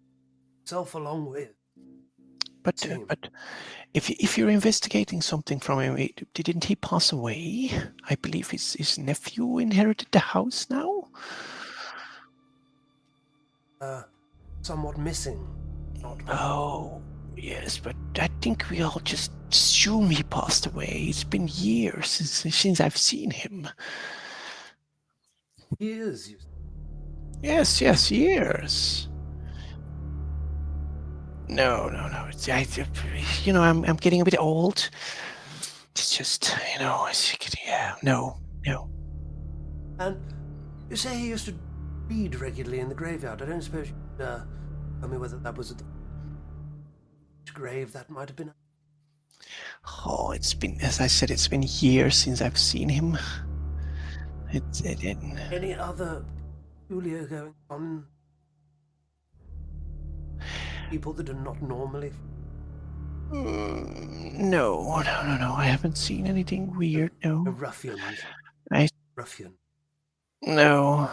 himself along with. But Same. if you're investigating something from him, didn't he pass away? I believe his nephew inherited the house now. Somewhat missing. Not Oh, yes, but I think we all just assume he passed away. It's been years since I've seen him. years. You Yes, years. No. It's I'm getting a bit old. It's just no. And you say he used to read regularly in the graveyard. I don't suppose you could tell me whether that was at the grave that might have been. Oh, it's been, as I said, it's been years since I've seen him. Any other peculiar going on? People that are not normally. No. I haven't seen anything weird. No. Ruffians. I- Ruffian. No.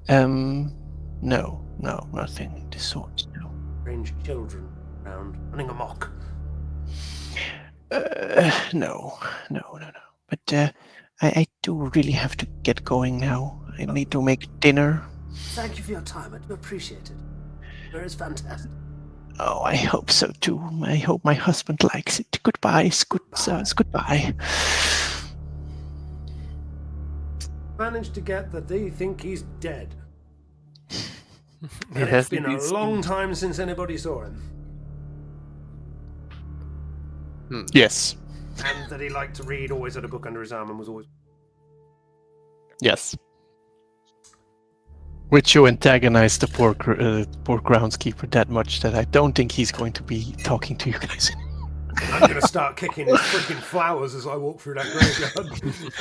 No, nothing of the sort. No. Strange children around running amok. No. But I do really have to get going now. I need to make dinner. Thank you for your time. I do appreciate it. It is fantastic. Oh, I hope so too. I hope my husband likes it. Goodbye, goodbye. Managed to get that they think he's dead. he And has it's been a long time since anybody saw him. Yes. And that he liked to read, always had a book under his arm, and was always. Yes. Which you antagonize the poor groundskeeper that much that I don't think he's going to be talking to you guys anymore. I'm going to start kicking his freaking flowers as I walk through that graveyard.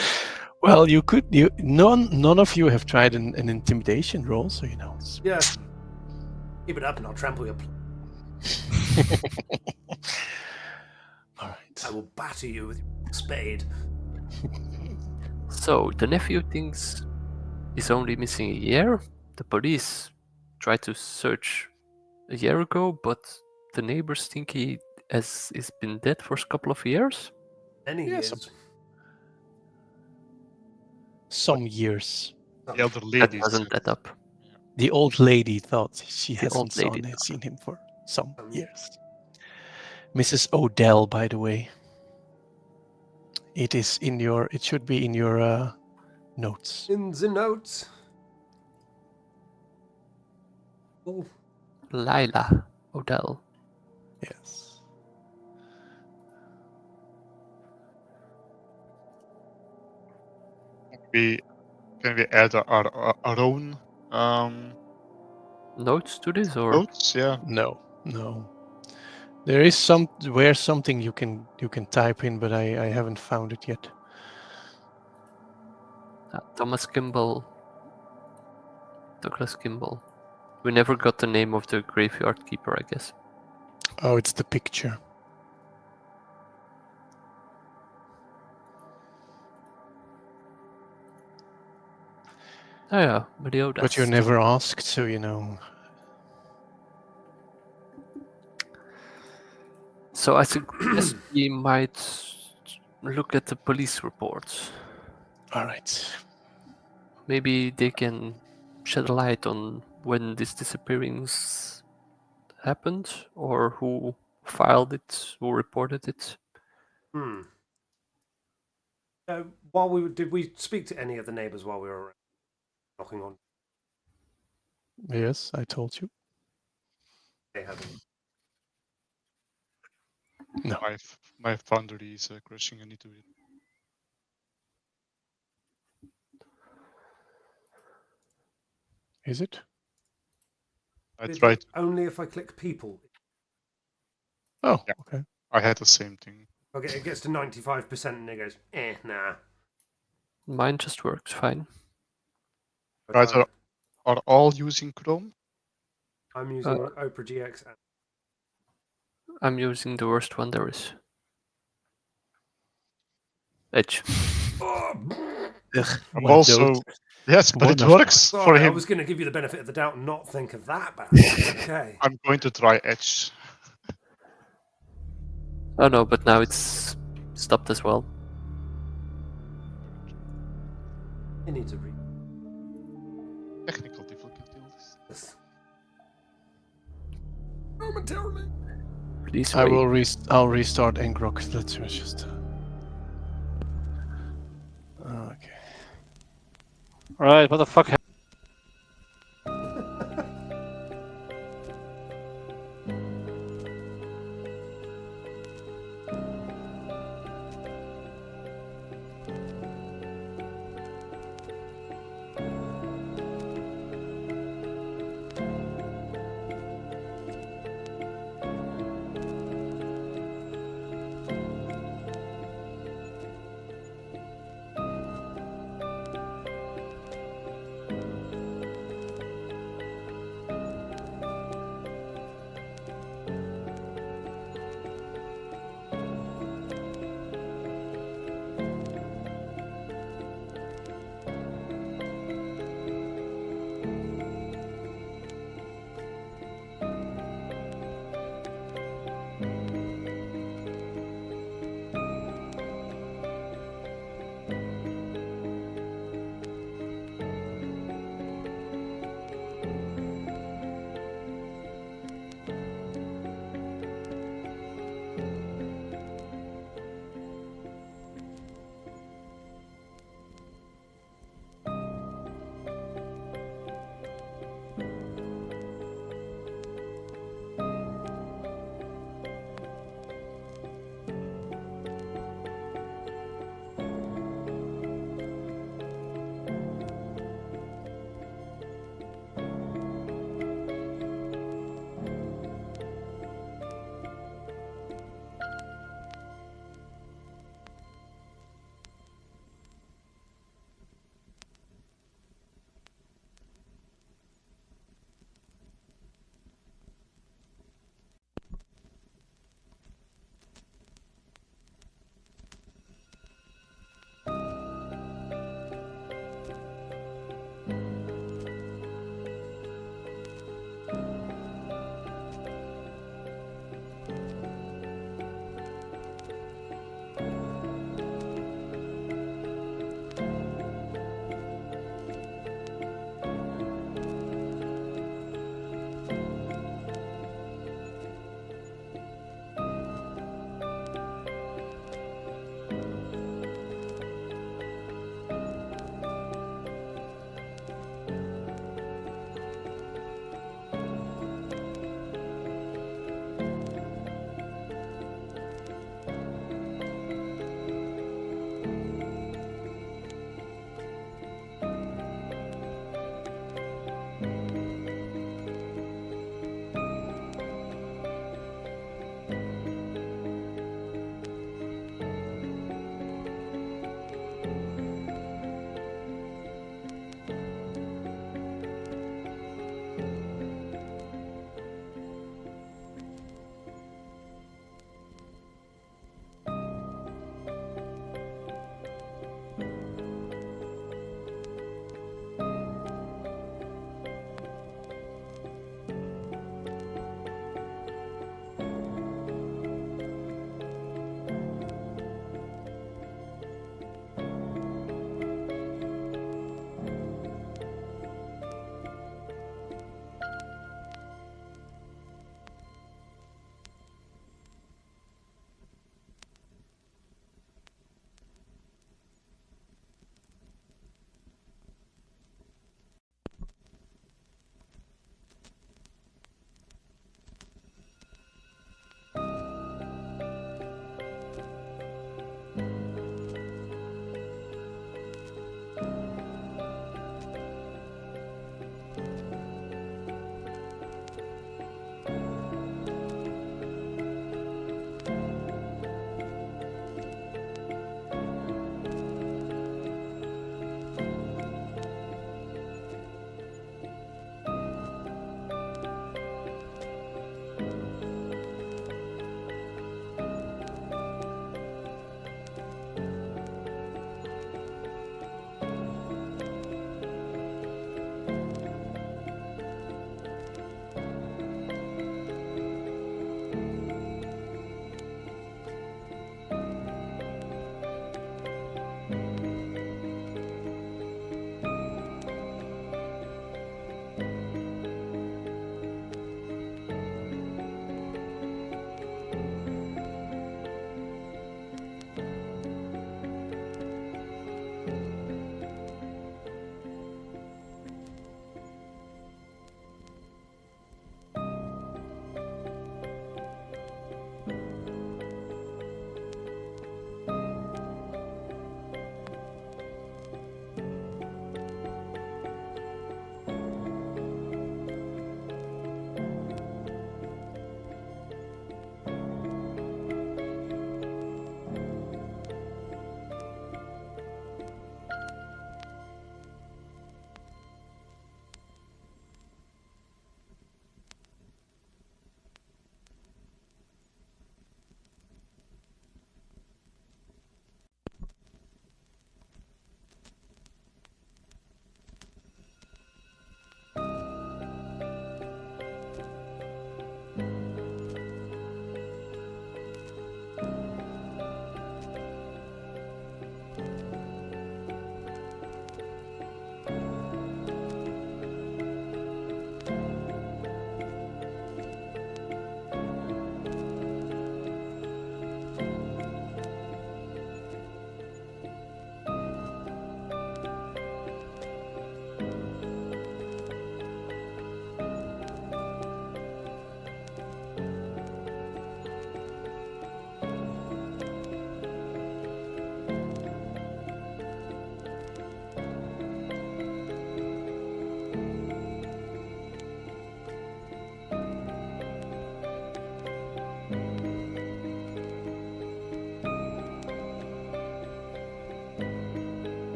Well, you could. None of you have tried an intimidation roll, so you know. Yeah. Keep it up and I'll trample your. All right. I will batter you with your spade. So the nephew thinks he's only missing a year. The police tried to search a year ago, but the neighbors think he's been dead for a couple of years. Many Yes. years. Some years. The elder That ladies. doesn't add up. The old lady thought she hasn't old lady seen him for some years. Mrs. Odell, by the way. It should be in your notes. In the notes. Oh, Lila Odell. Yes. Can we add our own Notes to this, or notes? Yeah. No. There is something you can type in, but I haven't found it yet. Thomas Kimball, Douglas Kimball. We never got the name of the graveyard keeper, I guess. Oh, it's the picture. Oh yeah, Meliodas. But you're never asked, so you know. So I suggest we might look at the police reports. All right. Maybe they can shed a light on when this disappearance happened, or who filed it, who reported it. Hmm. Did we speak to any of the neighbours while we were around, knocking on? Yes, I told you. They haven't. No. My foundry is crashing. I need to. Is it? I Did tried. it only if I click people. Oh, Yeah. okay. I had the same thing. Okay, it gets to 95% and it goes, nah. Mine just works fine. Guys are all using Chrome? I'm using Opera GX. I'm using the worst one there is. Edge. I'm Well, also yes, but one it of- works for Sorry, I him. was going to give you the benefit of the doubt and not think of that bad. Okay. I'm going to try Edge. Oh no, but now it's stopped as well. I need to read Technical difficulties. this. Momentarily. Please I wait. will I'll restart Ngrok. Let's just. Okay. Alright, what the fuck happened?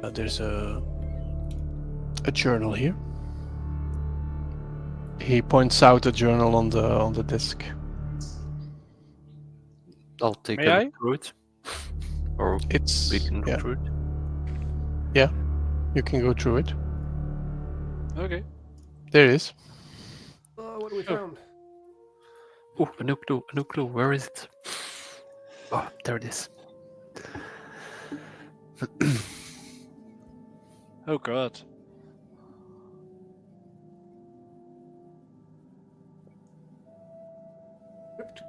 There's a journal here. He points out a journal on the desk. I'll take May a I? look through it. Or It's we can yeah. look through it. You can go through it. Okay. There it is. Oh, what have we Oh. found? Oh, a new clue, a new clue. Where is it? Oh, there it is. Oh god. Cryptic.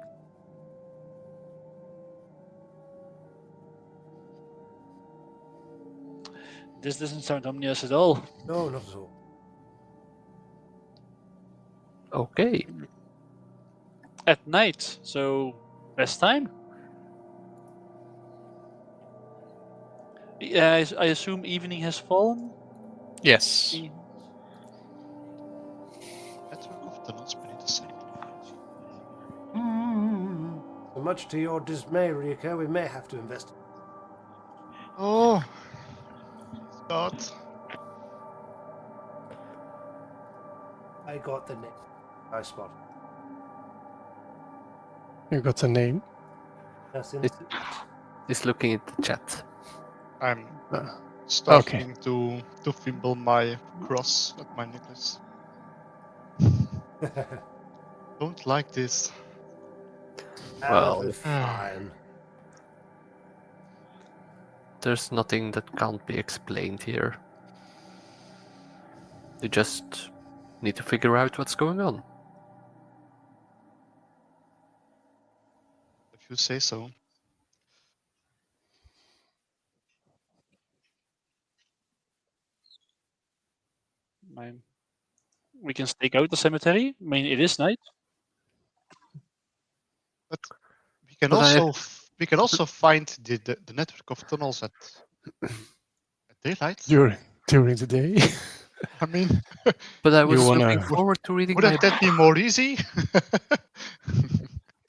This doesn't sound ominous at all. No, not at all. Okay. At night, so best time. Yeah, I assume evening has fallen. Yes. Network of tunnels beneath the site. So much to your dismay, Rico, we may have to investigate. Oh, God. I got the name. I spot. You got the name. That's in It- He's looking at the chat. I'm Uh, starting to fimble my cross at my necklace. Don't like this. Well, That'll be fine. There's nothing that can't be explained here. You just need to figure out what's going on. If you say so. We can stake out the cemetery. I mean, it is night. But we can But I- also find the network of tunnels at daylight. during the day. I mean, But I was wanna- looking forward to reading my wouldn't that be more easy?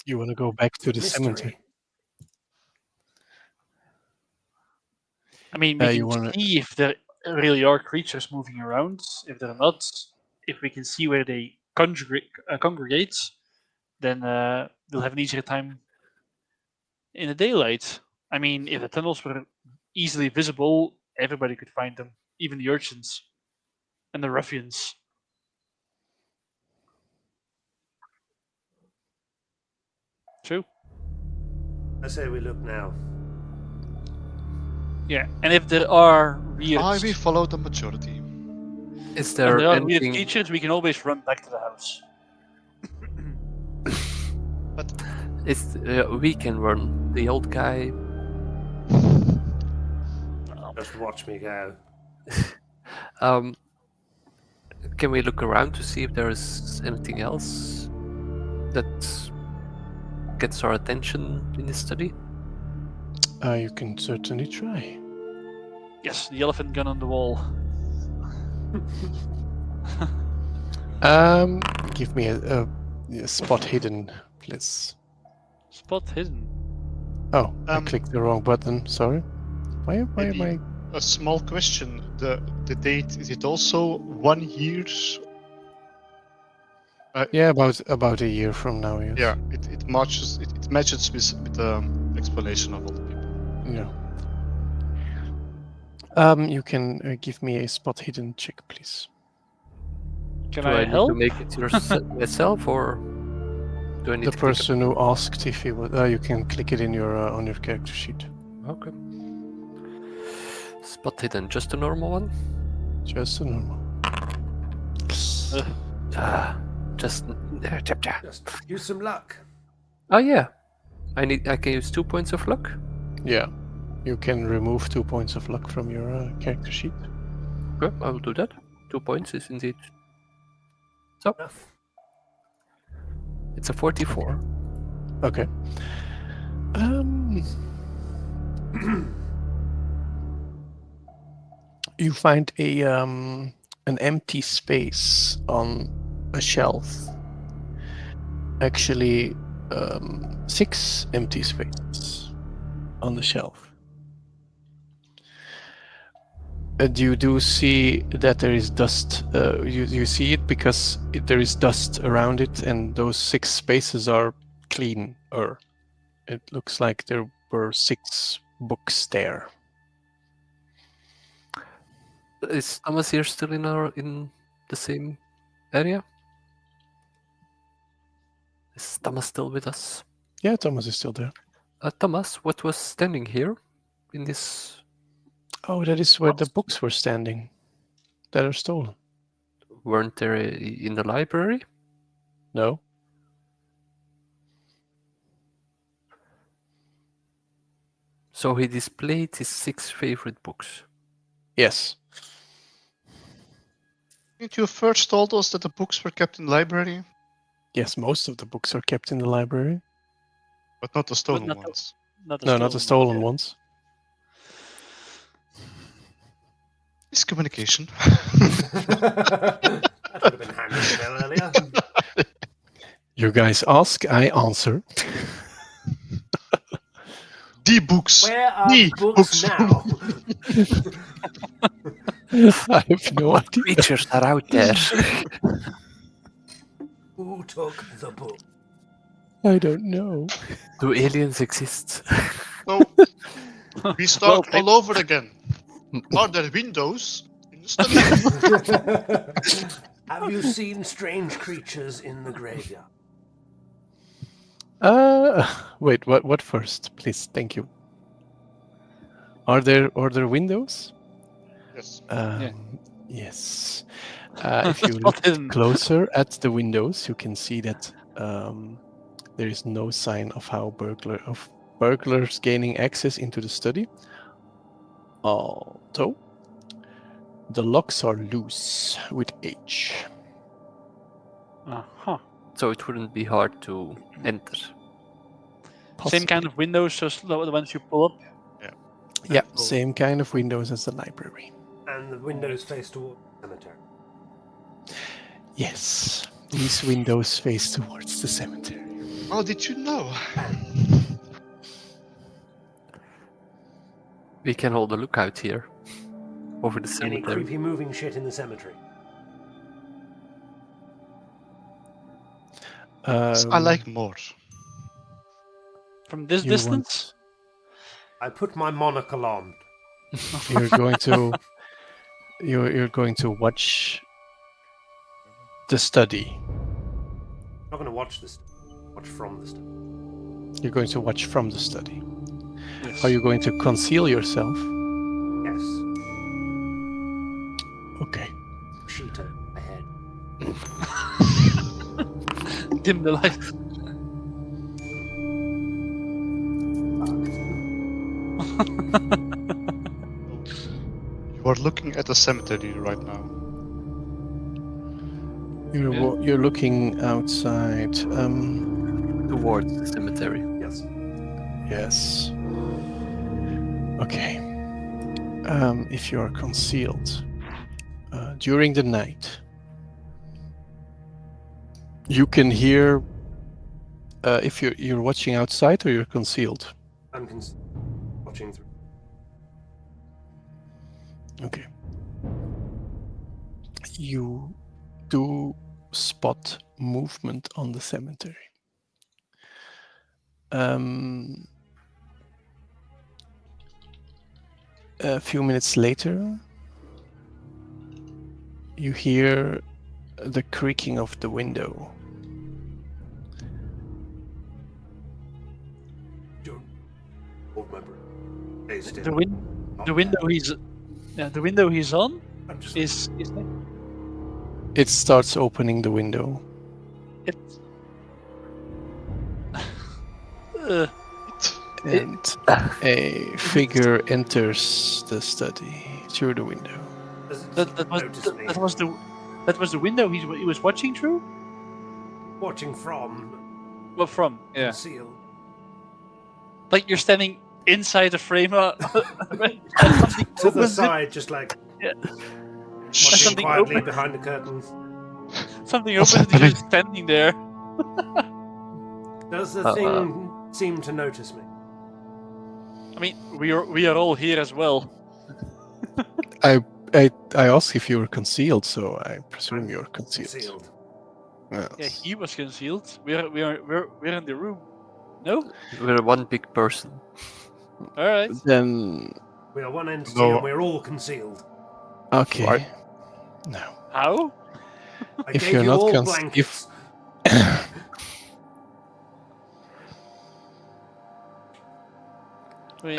You want to go back to the Mystery. cemetery. I mean, we you can wanna- see if there really are creatures moving around. If they're not, if we can see where they congregate, then we'll have an easier time in the daylight. I mean, if the tunnels were easily visible, everybody could find them, even the urchins and the ruffians. True. I say we look now. Yeah, and if there are weird, I will follow the majority. Is and there there are weird anything? creatures, we can always run back to the house. We can run. The old guy. Just watch me go. Can we look around to see if there is anything else that gets our attention in this study? You can certainly try. Yes, the elephant gun on the wall. Give me a spot hidden, please. Spot hidden. Oh, I Um, clicked the wrong button. Sorry. Why am maybe- I? A small question: the date, is it also 1 year? Yeah, about a year from now. Yes. Yeah, it matches with the explanation of all the people. Yeah. You can give me a spot hidden check, please. Can Do I I need help? to make it myself, or do I need The to click person who asked if he would. You can click it in your on your character sheet. Okay. Spot hidden, just a normal one. Just a normal. Just there, tap tap. Just use some luck. Oh yeah, I can use 2 points of luck. Yeah. You can remove 2 points of luck from your character sheet. Okay, I will do that. 2 points is indeed. Enough. It's a 44. Okay. You find an empty space on a shelf. Actually, 6 empty spaces on the shelf. You do see that there is dust. You see it because there is dust around it, and those 6 spaces are clean. Or it looks like there were 6 books there. Is Thomas here still in the same area? Is Thomas still with us? Yeah, Thomas is still there. Thomas, what was standing here in this? Oh, that is where the box? books were standing that are stolen. Weren't there in the library? No. So he displayed his 6 favorite books. Yes. Didn't you first told us that the books were kept in the library, Yes, most of the books are kept in the library. but not the stolen not the- ones? Not the No, not the stolen yeah. ones. Miscommunication. That would have been handy to know earlier. You guys ask, I answer. The books. Where are The the books now? I have no idea. Creatures are out there. Who took the book? I don't know. Do aliens exist? So we start Well, all over again. Are there windows in the study? Have you seen strange creatures in the graveyard? Wait, what first, please? Thank you. Are there windows? Yes. Yes. If you Spot look hidden. closer at the windows, you can see that there is no sign of burglars gaining access into the study. Although the locks are loose with H. Uh-huh. So it wouldn't be hard to enter. Same kind of windows, just the ones you pull up. Yeah, same kind of windows as the library. And the windows face toward the cemetery. Yes, these windows face towards the cemetery. How did you know? We can hold a lookout here over the Any cemetery. creepy moving shit in the cemetery? I like more. From this You distance? I put my monocle on. You're going to you're going to watch the study. I'm not going to watch this. Watch from the study. You're going to watch from the study. Yes. Are you going to conceal yourself? Yes. Okay. Sheet over my head. Dim the light. You are looking at the cemetery right now. You're looking outside. Towards the cemetery. Yes. Yes. Okay. If you are concealed during the night, you can hear. If you're watching outside or you're concealed. I'm watching through. Okay. You do spot movement on the cemetery. A few minutes later, you hear the creaking of the window. Don't hold my breath. Stay still. The window he's on I'm just is It starts opening the window. it. And a figure enters the study through the window. That was the window he was watching through. watching from Well, from concealed. like you're standing inside the frame. To the opens it, side, just like Yeah. watching Something quietly open. behind the curtains. Something What's opens and you're happening? just standing there. Does the thing seem to notice me? I mean, we are all here as well. I asked if you were concealed, so I presume you're concealed. Concealed. Yes. Yeah, he was concealed. We're in the room. No? We're one big person. Alright. Then We are one entity No. and we're all concealed. okay. Right. No. How? I If gave you're you not all if blankets. Wait,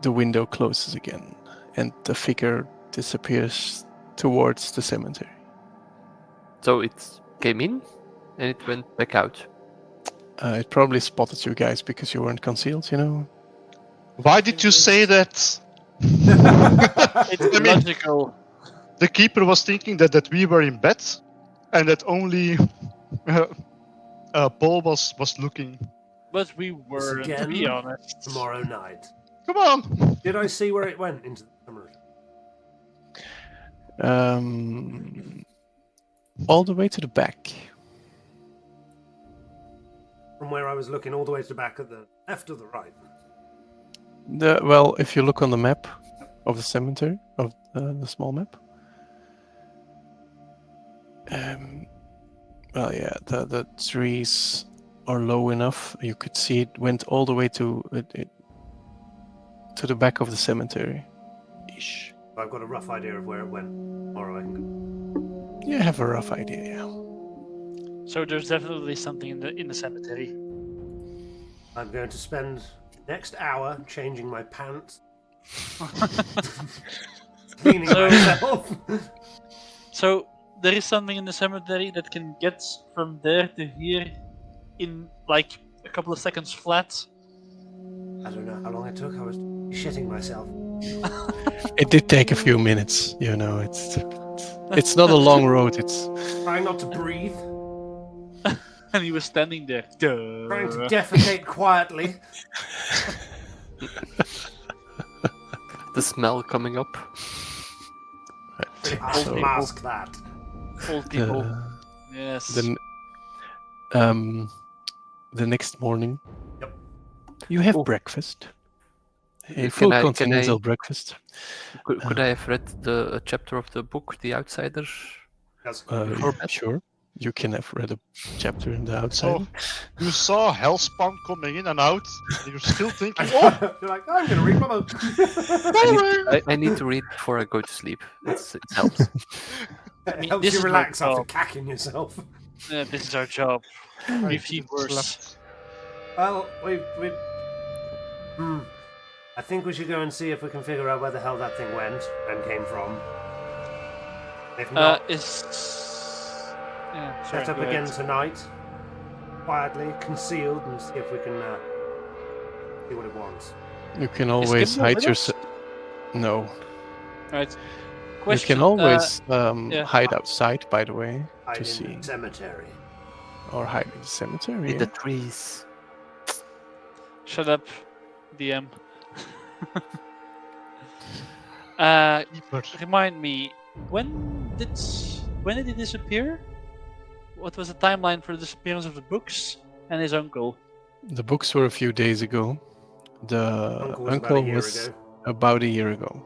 the window closes again, and the figure disappears towards the cemetery. So it came in and it went back out. It probably spotted you guys because you weren't concealed, you know. Why did you say that? it's I mean, logical. the keeper was thinking that we were in bed, and that only Paul was looking. But we This were, to again be honest. tomorrow night. Come on. Did I see where it went into the cemetery? All the way to the back. From where I was looking all the way to the back at the left or the right? Well, if you look on the map of the cemetery, of the small map. Well, yeah, the trees are low enough. You could see it went all the way to the back of the cemetery. Ish. I've got a rough idea of where it went. Tomorrow I can go. You have a rough idea, yeah. So there's definitely something in the cemetery. I'm going to spend the next hour changing my pants, cleaning So- myself. So there is something in the cemetery that can get from there to here in like a couple of seconds flat. I don't know how long it took. I was shitting myself. It did take a few minutes, you know. It's not a long road. It's Trying not to breathe. And he was standing there. Trying to defecate quietly. The smell coming up. I'll So- mask that. Old people. uh, Yes. then the next morning. Yep. You have Oh. breakfast. A Can full I- can continental I- breakfast. Could I have read a chapter of the book, The Outsider? Yes. Sure. You can have read a chapter in the outside. So you saw Hellspawn coming in and out, and you're still thinking, oh, You're like, I'm going to read my book. I need to read before I go to sleep. It helps. It mean, helps this you is my relax after job. cacking yourself. This is our job. We've seen worse. slept. Well, I think we should go and see if we can figure out where the hell that thing went and came from. If not, Yeah, set up go again ahead. tonight, quietly, concealed, and see if we can see what it wants. You can always Kimball hide with yourself. No. Right. You Question. can always yeah. hide outside, by the way, Hide to in see. the cemetery. Or hide in the cemetery. In the trees. Shut up, DM. Keeper. Remind me, when did he disappear? What was the timeline for the disappearance of the books and his uncle? The books were a few days ago. The Uncle was uncle about a year was ago. about a year ago.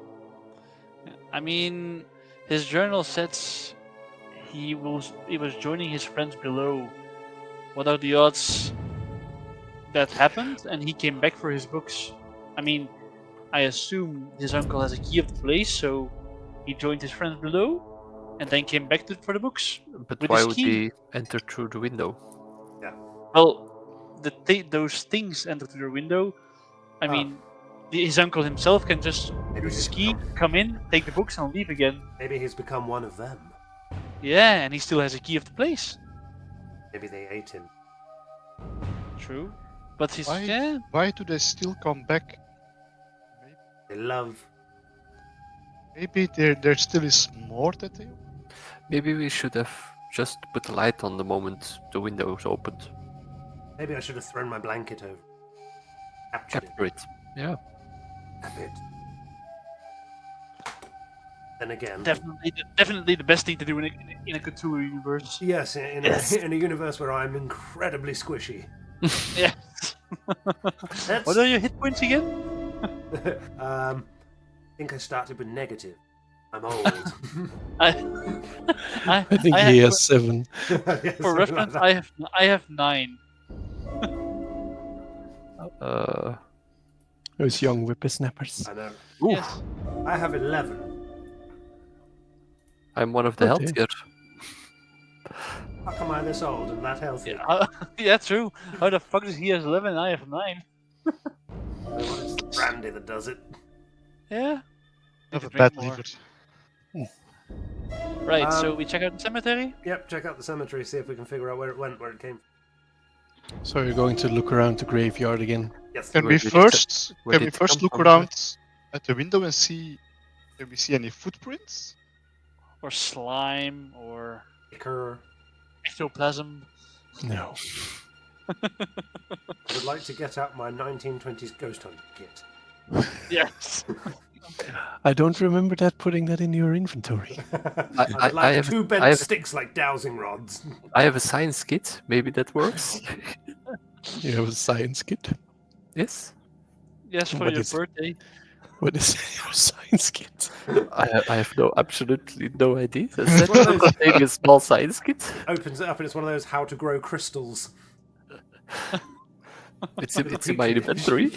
I mean, his journal says he was joining his friends below. What are the odds that happened and he came back for his books? I mean, I assume his uncle has a key of the place, so he joined his friends below and then came back for the books. But With why his would key. he enter through the window? Well, those things enter through the window. I mean, his uncle himself can just Maybe use his he's key, become- come in, take the books, and leave again. Maybe he's become one of them. Yeah, and he still has a key of the place. Maybe they ate him. True, but he's Why? yeah. Why do they still come back? They love. Maybe there still is more that they. Maybe we should have just put the light on the moment the window was opened. Maybe I should have thrown my blanket over. Captured it. Capture it. Yeah. Have it. Then again. Definitely the best thing to do in a Cthulhu universe. Yes, in a universe where I'm incredibly squishy. Yes. Let's- What are your hit points again? um, think I started with negative. I'm old. I I think he has 7. Yeah, for something like reference, that. I have 9. Those young whippersnappers. I know. Ooh, Yes. I have 11. I'm one of the Okay. healthier. How come I this old and that healthy? Yeah, yeah, true. How the fuck does he have 11 and I have 9? Well, it's the brandy that does it. Yeah. Have Need a to bad drink more. liver. Right, so Um, we check out the cemetery? Yep, check out the cemetery, see if we can figure out where it went, where it came from. So you're going to look around the graveyard again. Yes. Can Where we did it first where can did we it first come look from? around at the window and see can we see any footprints? Or slime? Or Icker. ectoplasm? No. I would like to get out my 1920s ghost hunting kit. Yes. I don't remember putting that in your inventory. I would like have- 2 bent I have- sticks like dowsing rods. I have a science kit. Maybe that works. You have a science kit. Yes. Yes, for What your is it? birthday. What is your science kit? I have absolutely no idea. A one set of those- containing a small science kit. Opens it up and it's one of those how to grow crystals. It's With a in my petri dish. inventory.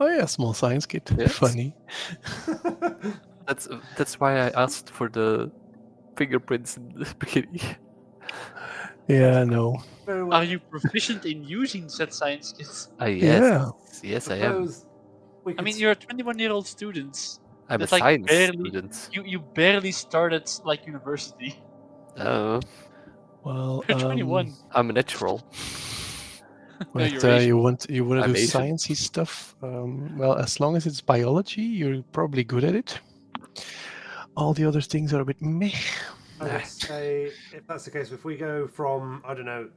Oh yeah, small science kit. Yes. Funny. That's why I asked for the fingerprints in the beginning. Yeah, no. Very well. Are you proficient in using said science kits? Yes, Yeah. yes, I am. Suppose we I could mean, you're a 21-year-old student. I'm a That's like science barely- student. You barely started like university. Well, You're 21. I'm a natural. No, But you're Asian. you want to I'm do Asian. sciencey stuff. Well, as long as it's biology, you're probably good at it. All the other things are a bit meh. I would say, if that's the case, if we go from, I don't know,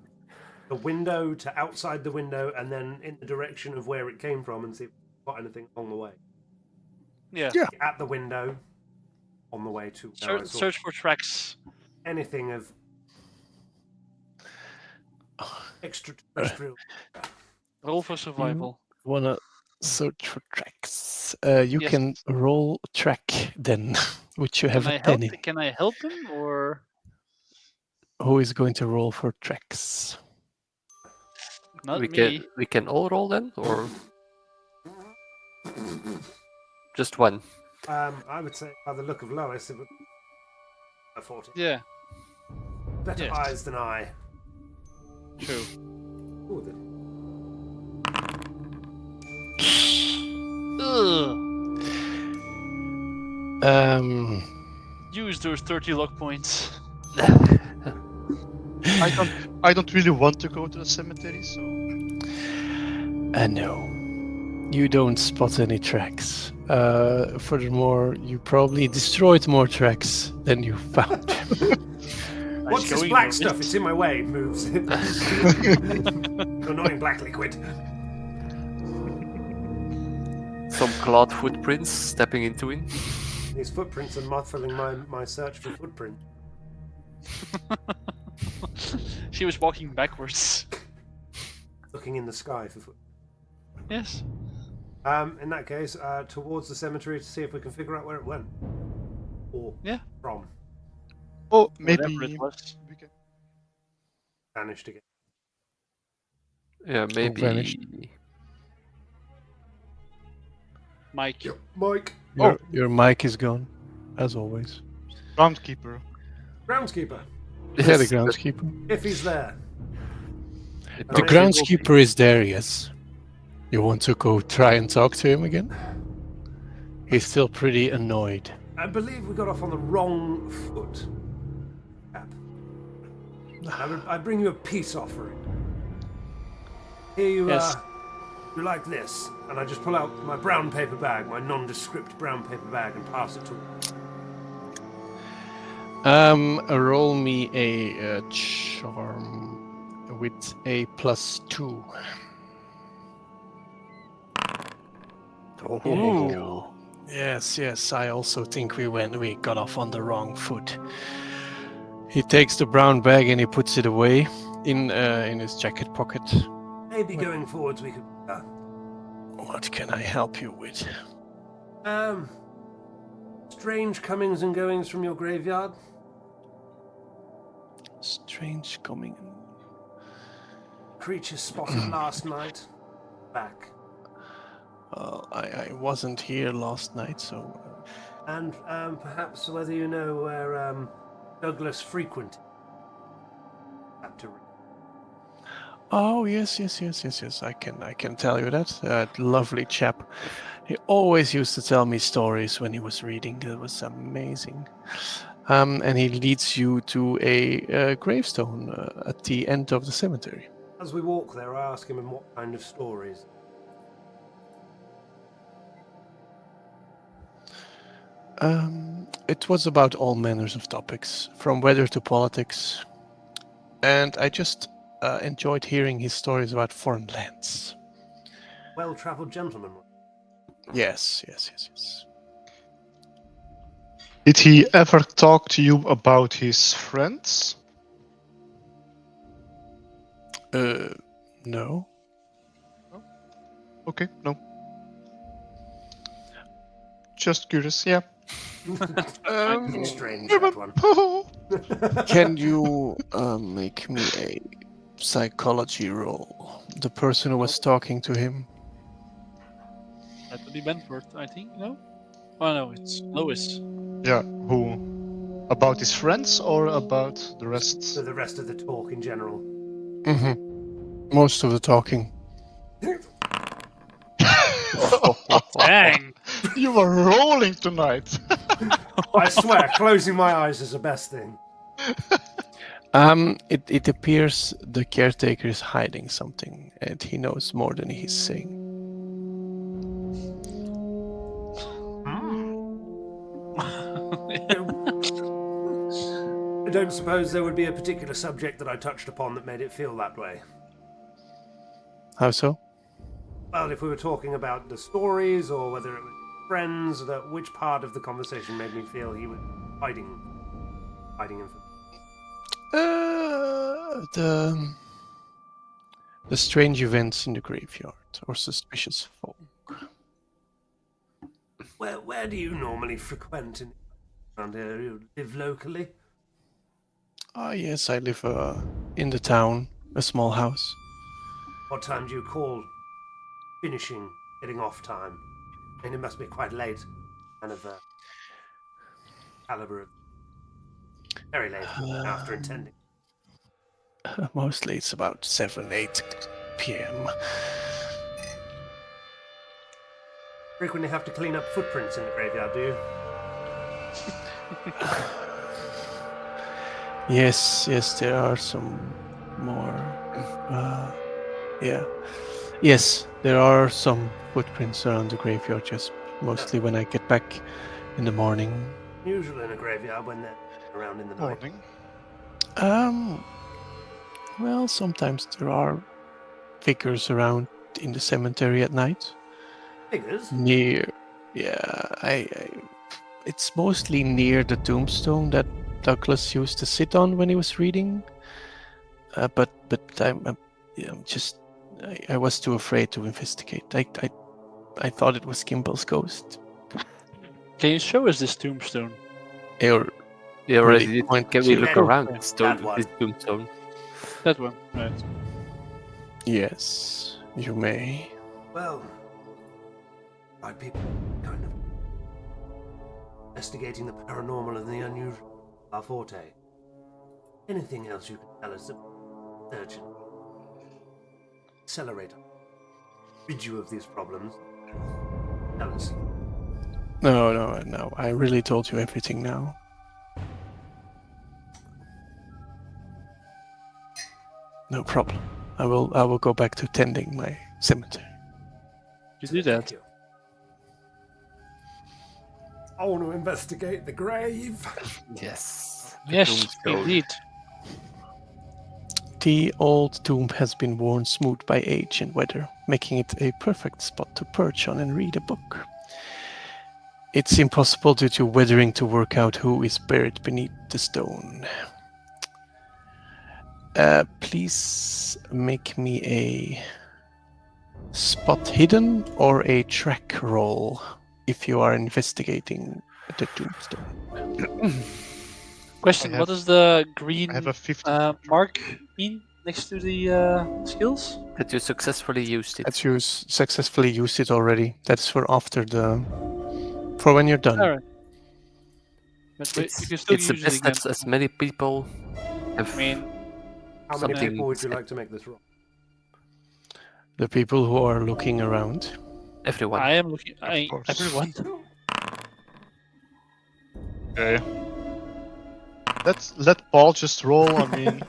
the window to outside the window and then in the direction of where it came from and see if we've got anything along the way. Yeah. Yeah. At the window, on the way to where I saw Search for tracks. anything of extraterrestrial. Roll for survival. Wanna search for tracks? You Yes. can roll track then, which you have Can a I 10 help? in. Can I help him or Who is going to roll for tracks? not we me? can all roll then, or just one. I would say by the look of Lois, it would be 40. Yeah, Better yes. eyes than I. true. Ooh, Ugh. Use those 30 luck points. I don't really want to go to the cemetery, so No. You don't spot any tracks. Furthermore, you probably destroyed more tracks than you found. What's this going black with stuff? it. It's in my way. It moves. Annoying black liquid. Some clawed footprints stepping into it. These footprints are muffling my search for footprint. She was walking backwards. Looking in the sky for foot. Yes. In that case, towards the cemetery to see if we can figure out where it went. Or Yeah. from. oh maybe Whatever it was. we can Vanished again. Yeah, maybe. vanished. Mike. Mike. Your mic is gone, as always. groundkeeper. Groundskeeper. Yeah, the Yes, groundskeeper. If he's there. it The Alright. probably will be. groundskeeper is there, yes. You want to go try and talk to him again? He's still pretty annoyed. I believe we got off on the wrong foot. Cap. I bring you a peace offering. Here you Yes. you like this, and I just pull out my brown paper bag, my nondescript brown paper bag, and pass it to him. Roll me a charm with a +2. There you go. Yes. I also think we got off on the wrong foot. He takes the brown bag and he puts it away in his jacket pocket. Maybe going forwards we could What can I help you with? Strange comings and goings from your graveyard. Strange coming. Creature spotted last night. Back. I wasn't here last night, so. And perhaps whether you know where Douglas frequented. Oh yes. I can tell you that. That lovely chap. He always used to tell me stories when he was reading. It was amazing. And he leads you to a gravestone at the end of the cemetery. As we walk there, I ask him what kind of stories. It was about all manners of topics, from weather to politics, and I just enjoyed hearing his stories about foreign lands. Well-travelled gentleman. Yes. Did he ever talk to you about his friends? No. Okay, no. Just curious, yeah. Strange, that one. Can you make me a psychology roll? The person who was talking to him. That would be Benford, I think, no? Oh no, it's Lois. Yeah, who? About his friends or about the rest? So the rest of the talk in general. Mm-hmm. Most of the talking. Dang! You were rolling tonight. I swear, closing my eyes is the best thing. It appears the caretaker is hiding something, and he knows more than he's saying. I don't suppose there would be a particular subject that I touched upon that made it feel that way. How so? Well, if we were talking about the stories or whether it was friends, which part of the conversation made me feel he was hiding information? The strange events in the graveyard or suspicious folk. Where do you normally frequent around here? Do you live locally? Ah, yes, I live in the town, a small house. What time do you call finishing, getting off time? I mean, it must be quite late. Kind of caliber of very late after intending. Mostly it's about 7-8 p.m. Frequently have to clean up footprints in the graveyard, do you? Yes, there are some more. Yeah. Yes, there are some footprints around the graveyard, just mostly when I get back in the morning. Usually in a graveyard when they're around in the night. Morning. Well, sometimes there are figures around in the cemetery at night. Figures? It's mostly near the tombstone that Douglas used to sit on when he was reading. But I was too afraid to investigate. I thought it was Kimball's ghost. Can you show us this tombstone? Or We already Really did. point Can we to look it. around That this one. tombstone? That one, right. yes, you may. Well, are people kind of investigating the paranormal and the unusual, our forte? Anything else you can tell us about urgent? Accelerate. Rid you of these problems. Tell us. No. I really told you everything now. No problem. I will go back to tending my cemetery. You do that. Thank you. I want to investigate the grave. Yes. the Yes, tombstone. indeed. The old tomb has been worn smooth by age and weather, making it a perfect spot to perch on and read a book. It's impossible due to weathering to work out who is buried beneath the stone. Please make me spot hidden or a track roll if you are investigating the tombstone. Question: I What have- does the I green have a 50. mark mean next to the skills? That you successfully used it. That you successfully used it already. That's for after for when you're done. All right. But you It's can still the use it best again. as many people have. I mean, How many Something people would you said- like to make this roll? The people who are looking around. Everyone. I am looking. course. Everyone. Okay. Let Paul just roll. I mean,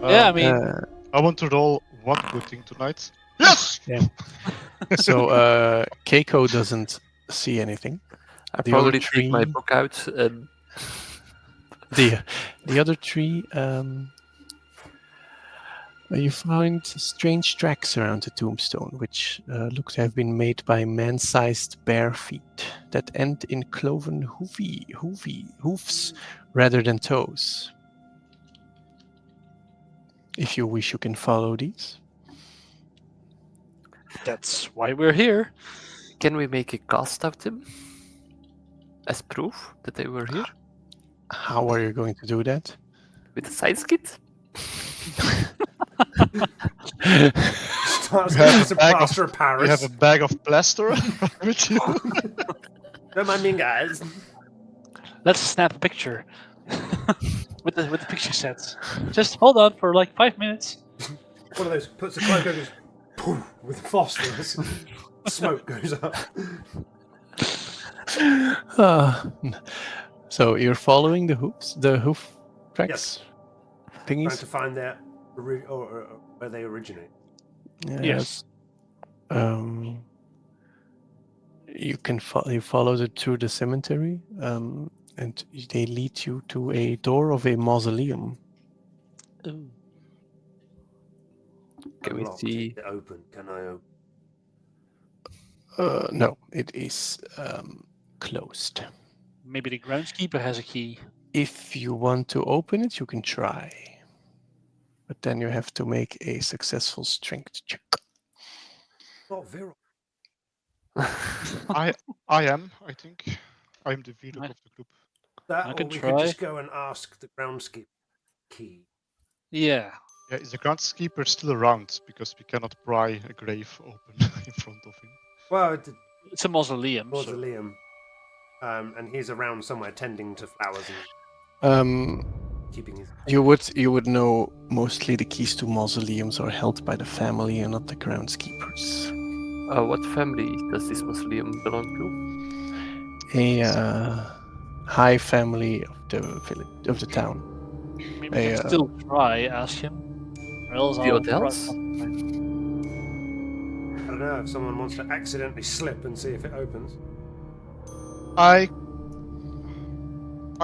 Yeah, I mean, I want to roll one good thing tonight. Yes. So Keiko doesn't see anything. I the other probably take my three- book out and The other three, you find strange tracks around the tombstone, which look to have been made by man-sized bare feet that end in cloven hoofs rather than toes. If you wish, you can follow these. that's why we're here. can we make a cast of them as proof that they were here How are you going to do that? with a science kit? Starts You have getting a some bag of- plaster of You Paris. have a bag of plaster with you. Don't mind me, guys. Let's snap a picture with the picture sets. Just hold on for like 5 minutes. One of those puts a cloak over, goes poof, with phosphorus. Smoke goes up. So you're following the hoof tracks? Trying Thingies? to find their or where they originate. Yes. You can you follow it through the cemetery, and they lead you to a door of a mausoleum. Ooh. Can we Unlocked. see? Is it open? Can I open? No, it is closed. Maybe the groundskeeper has a key. If you want to open it, you can try, but then you have to make a successful strength check. Not virile. I am. I think I'm the Viro of the group. That, I or can we try. could just go and ask the groundskeeper key. Yeah. Yeah, is the groundskeeper still around? Because we cannot pry a grave open in front of him. Well, the It's a mausoleum. So. mausoleum, and he's around somewhere tending to flowers and keeping his. You would know mostly the keys to mausoleums are held by the family and not the groundskeepers. What family does this mausoleum belong to? A high family of the village of the town. Maybe we can still try, ask him. Or else The I'll hotels? I don't know if someone wants to accidentally slip and see if it opens. I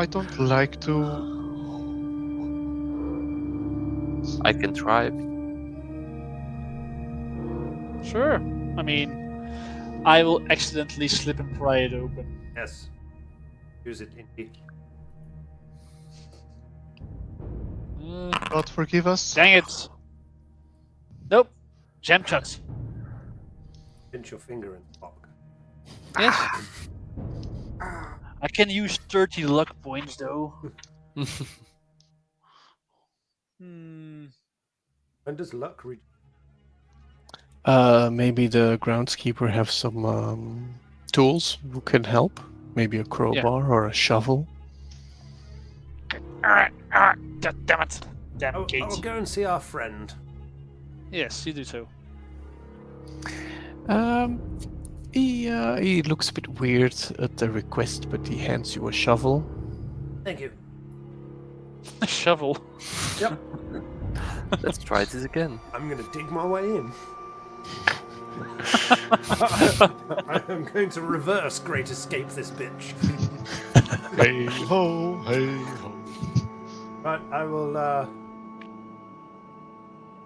don't like to. I can try. Sure. I mean, I will accidentally slip and pry it open. Yes. Use it indeed. God forgive us. Dang it! Nope. Jam shut. Pinch your finger in the lock. Yes. I can use 30 luck points though. Hmm. When does luck reach? Maybe the groundskeeper have some tools who can help. Maybe a crowbar or a shovel. God damn it. Damn I'll Kate. go and see our friend. Yes, you do so. He looks a bit weird at the request, but he hands you a shovel. Thank you. A shovel. Yep. Let's try this again. I'm going to dig my way in. I am going to reverse Great Escape this bitch. Hey ho, hey ho. Right, I will,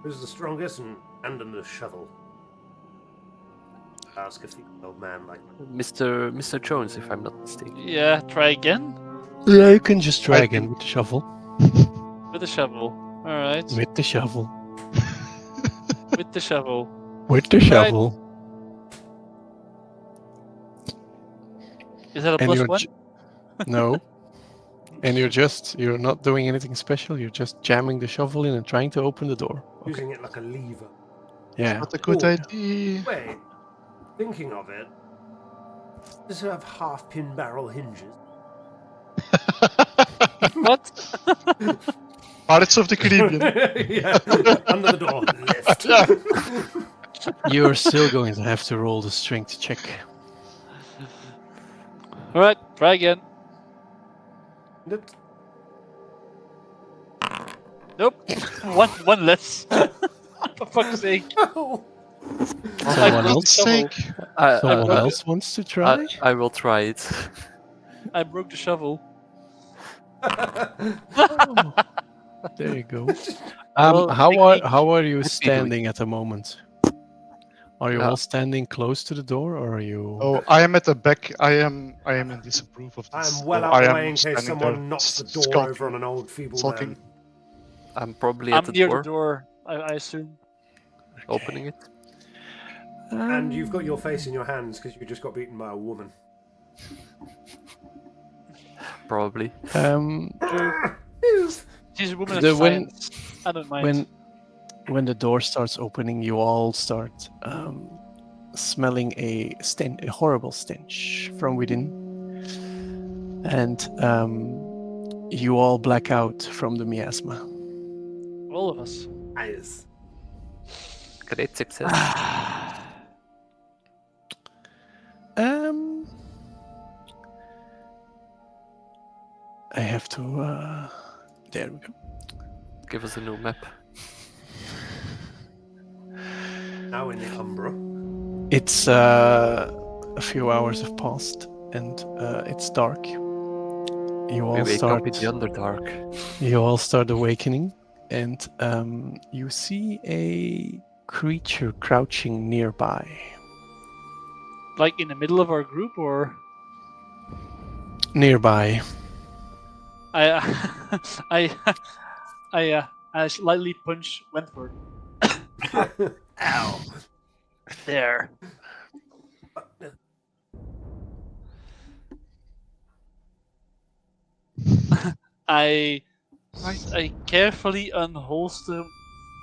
who's the strongest and hand him the shovel. Ask if the old man like Mr. Jones, if I'm not mistaken. Yeah, try again Yeah, you can just try I again can- with the shovel. with a shovel. Alright. With the shovel. With the shovel. With the Right. shovel. Is that a And plus you're one? No. And you're not doing anything special, you're just jamming the shovel in and trying to open the door. Okay. Using it like a lever. Yeah. Not a good Oh. idea. Wait, thinking of it, does it have half pin barrel hinges? What? Pirates of the Caribbean. Yeah, under the door, lift. You're still going to have to roll the strength check. Alright, try again. Lift. Nope. one less. For fuck's sake. Oh. Someone broke the else? shovel. Someone broke else wants to try? I will try it. I broke the shovel. Oh, there you go. Well, How are you Let me do it. standing at the moment? Are you Yeah. all standing close to the door, or are you? Oh, I am at the back. I am in disapprove of this. I'm well So out I of the am way in case standing someone there, knocks the door skulking, over on an old feeble sulking. man. I'm probably I'm at the near door, the door, I assume. opening it. And you've got your face in your hands because you just got beaten by a woman. Probably. She's a woman of The- when- science. I don't mind. when the door starts opening, you all start smelling a horrible stench from within, and you all black out from the miasma. All of us. Nice. Great success. I have to. There we go. Give us a new map. Now in the Umbra. It's a few hours have passed, and it's dark. You We all wake start. up in the Underdark. You all start awakening, and you see a creature crouching nearby. Like in the middle of our group, or Nearby. I slightly punch Wentworth. Ow. There. I carefully unholster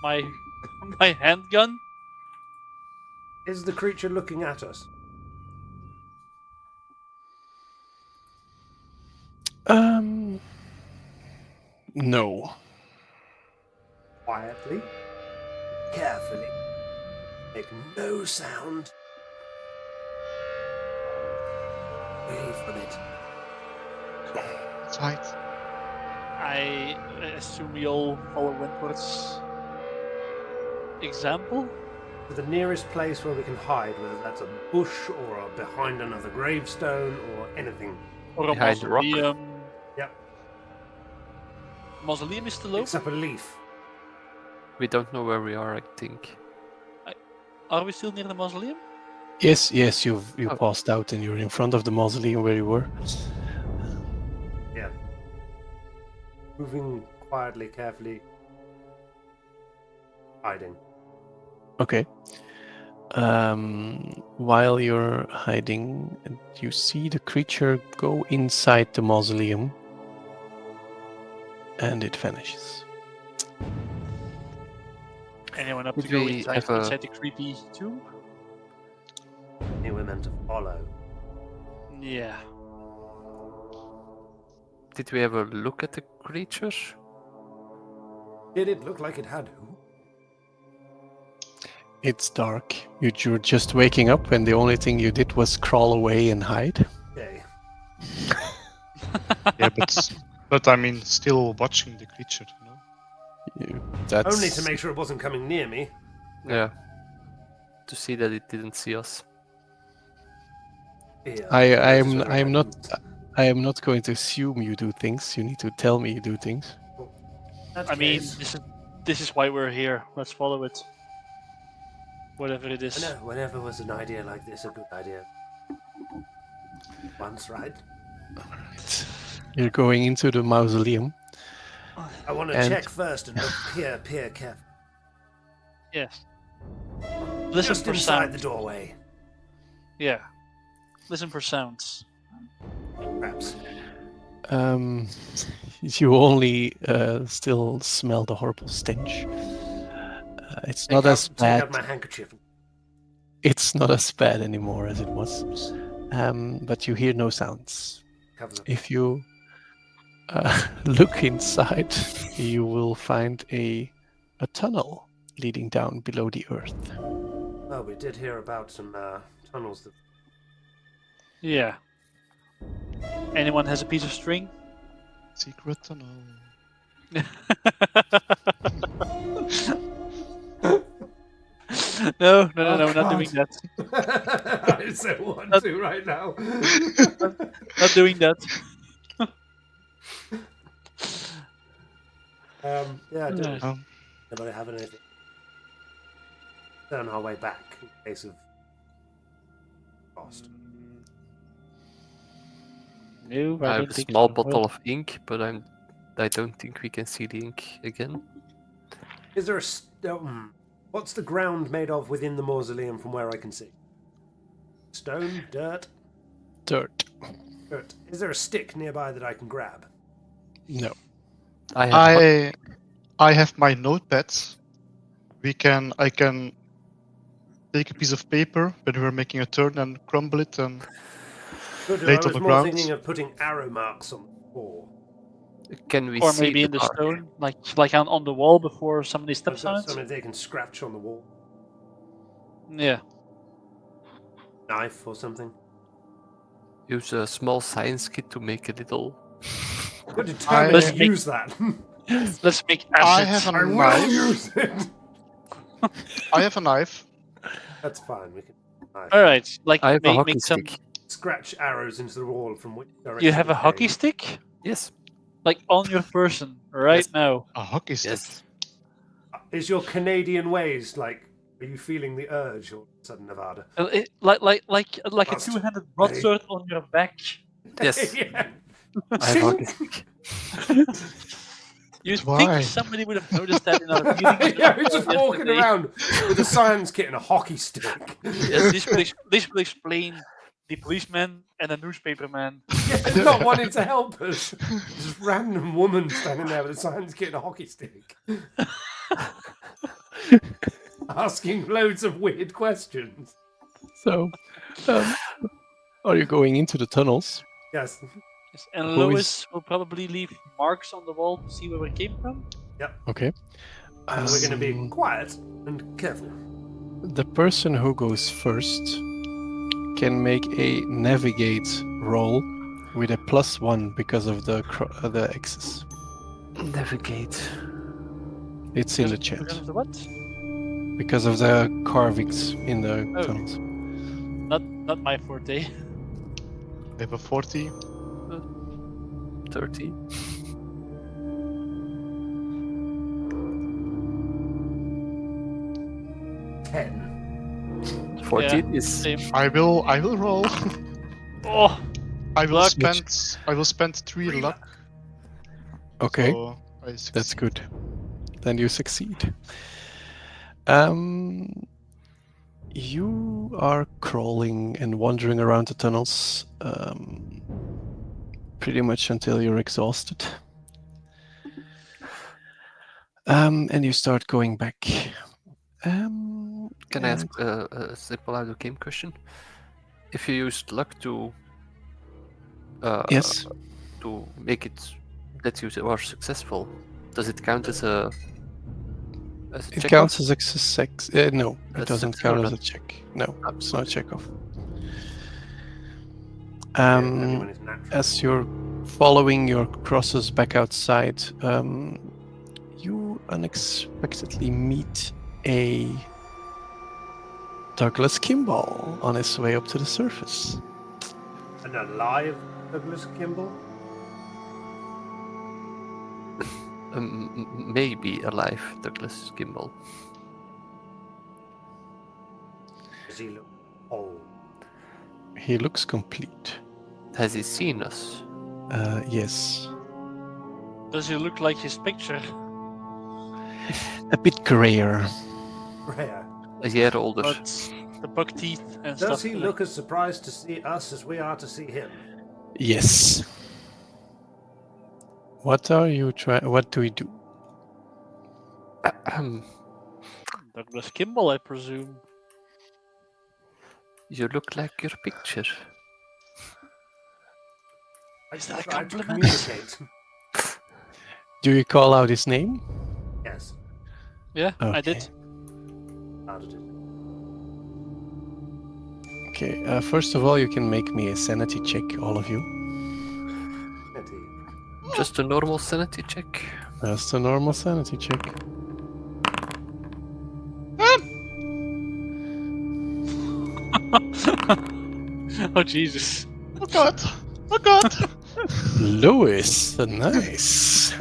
my handgun. Is the creature looking at us? No. Quietly, carefully, make no sound. Away from it. Tight. I assume we all follow Wentworth's example. To the nearest place where we can hide, whether that's a bush or behind another gravestone or anything. Or a Behind the rock. mausoleum. Yep. Mausoleum is still Picks open? up a leaf. We don't know where we are, I think. Are we still near the mausoleum? Yes, you Oh. passed out, and you're in front of the mausoleum where you were. Yeah. Moving quietly, carefully. Hiding. Okay. While you're hiding, you see the creature go inside the mausoleum, and it vanishes. Anyone up Did to go we inside, have a- inside the creepy tomb? You were meant to follow. Yeah. Did we ever look at the creature? Did it look like it had who? It's dark. You're just waking up, and the only thing you did was crawl away and hide. Okay. Yeah, but I mean, still watching the creature. You know? That's Only to make sure it wasn't coming near me. Yeah. To see that it didn't see us. Yeah, I that's am where I am not didn't. I am not going to assume you do things. You need to tell me you do things. That's I mean, case. this is why we're here. Let's follow it. Whatever it I is. know, whenever was an idea like this a good idea? Once, right? You're going into the mausoleum. I want to And- check first and look peer careful. Yes. Listen Just for inside sounds. the doorway. Yeah. Listen for sounds. Perhaps. You only still smell the horrible stench. It's not as Take bad. out my handkerchief. It's not as bad anymore as it was. But you hear no sounds. Covers up. If you look inside, you will find a tunnel leading down below the earth. Oh, we did hear about some tunnels that. Yeah. Anyone has a piece of string? Secret tunnel. No, Oh, not God. doing that. I so want Not- to right now. Not doing that. Yeah, do Right. anybody have anything? On our way back in case of cost. No, I I have don't a think small so. bottle of ink, but I don't think we can see the ink again. Is there a stone? What's the ground made of within the mausoleum from where I can see? Stone? Dirt? Dirt. Dirt. Is there a stick nearby that I can grab? No. I have my notepads. I can take a piece of paper when we're making a turn and crumble it and Good, lay I it on was the more ground. thinking of putting arrow marks on the floor. Can we Or see maybe the in the mark? stone, like on the wall before somebody steps on it. Something they can scratch on the wall. Yeah. Knife or something. Use a small science kit to make a little. You're determined Let's to make- use that. Let's make I acid. have a I will knife. use it. I have a knife. That's fine. We can. Knife. All right. Like I have a hockey make some. stick. Scratch arrows into the wall from which direction. You have we a hockey came. stick, Yes. like on your person right Yes. now. A hockey stick. Yes. Is your Canadian ways like? Are you feeling the urge all of a sudden, Nevada? Like a Must two-handed broadsword on your back. Yes. Yeah. I have a hockey stick. You Why? think somebody would have noticed that in our meeting? Yeah, we're just walking yesterday? around with a science kit and a hockey stick. Yes, this will explain the policeman and the newspaperman. Yeah, not wanting to help us. Just random woman standing there with a science kit and a hockey stick. Asking loads of weird questions. So, are you going into the tunnels? Yes. Yes, and Who Lois will probably leave marks on the wall to see where we came from. Okay. And we're going to be Um, quiet and careful. The person who goes first can make a navigate roll with a +1 because of the X's. Navigate. It's in the Because chat. of the what? Because of the carvings in the Oh. tunnels. Not my forte. I have a 40. 30. Ten. 14 Yeah, is same. I will roll. Oh, I will Luck. spend 3 Three luck. Okay, So I that's succeed. good. Then you succeed. You are crawling and wandering around the tunnels pretty much until you're exhausted. And you start going back. Can I ask a simple out of game question? If you used luck to Yes, to make it that you are successful, does it count as a it check counts off? as a success. No, it As doesn't success count or as a not? check. No, Ah, it's not a check off. Only when it's natural. As you're following your crosses back outside, you unexpectedly meet a Douglas Kimball on his way up to the surface. An alive Douglas Kimball? Maybe alive, Douglas Kimball. Does he look old? He looks complete. Has he seen us? Yes. does he look like his picture? A bit grayer. Rare. A year older. But the buck teeth and stuff. Does he look as surprised to see us as we are to see him? Yes. What are you trying? What do we do? Douglas Kimball, I presume. You look like your picture. Is that a Tried to compliment? communicate. Do you call out his name? Yes. Yeah, I Okay. did. How did it? Okay. First of all, you can make me a sanity check, all of you. Just a normal sanity check. That's a normal sanity check. Oh Jesus! Oh god! Oh god! Lewis, nice.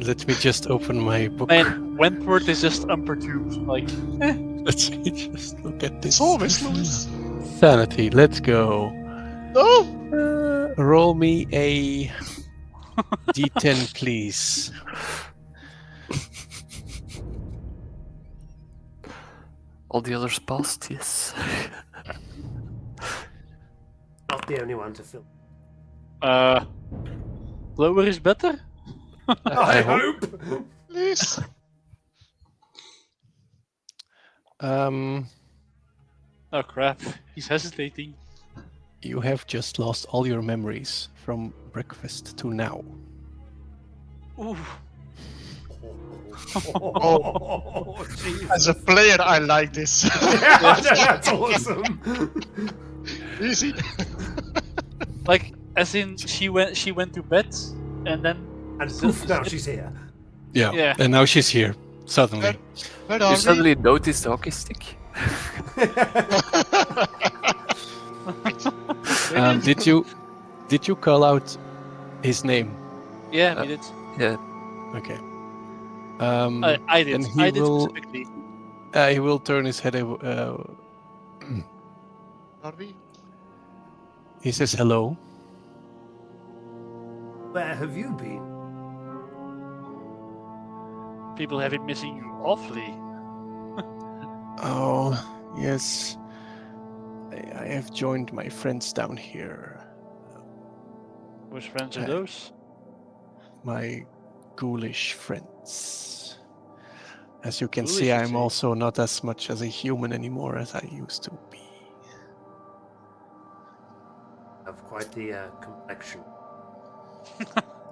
Let me just open my book. Man, Wentworth is just unperturbed. Like, Let me just look at this. It's always Lewis. Sanity, let's go. No! Roll me a d10, please. All the others passed, yes. Not the only one to film. lower is better. I hope. Please! Um, Oh crap! He's hesitating. you have just lost all your memories from breakfast to now. Ooh. Oh, Jesus. As a player, I like this. Yeah, that's awesome. Easy. Like, as in, she went to bed, and then And poof, now she's here. Yeah. And now she's here, suddenly. Where You are we? suddenly noticed the hockey stick. Did you call out his name? yeah, we did. Yeah. Okay. I did. and he I did will- specifically. He will turn his head. Are we? He says hello. Where have you been? People have been missing you awfully. Oh, yes. I have joined my friends down here. Which friends are those? My ghoulish friends. As you can see, Ghoulish, you I'm say? also not as much as a human anymore as I used to be. Have quite the complexion.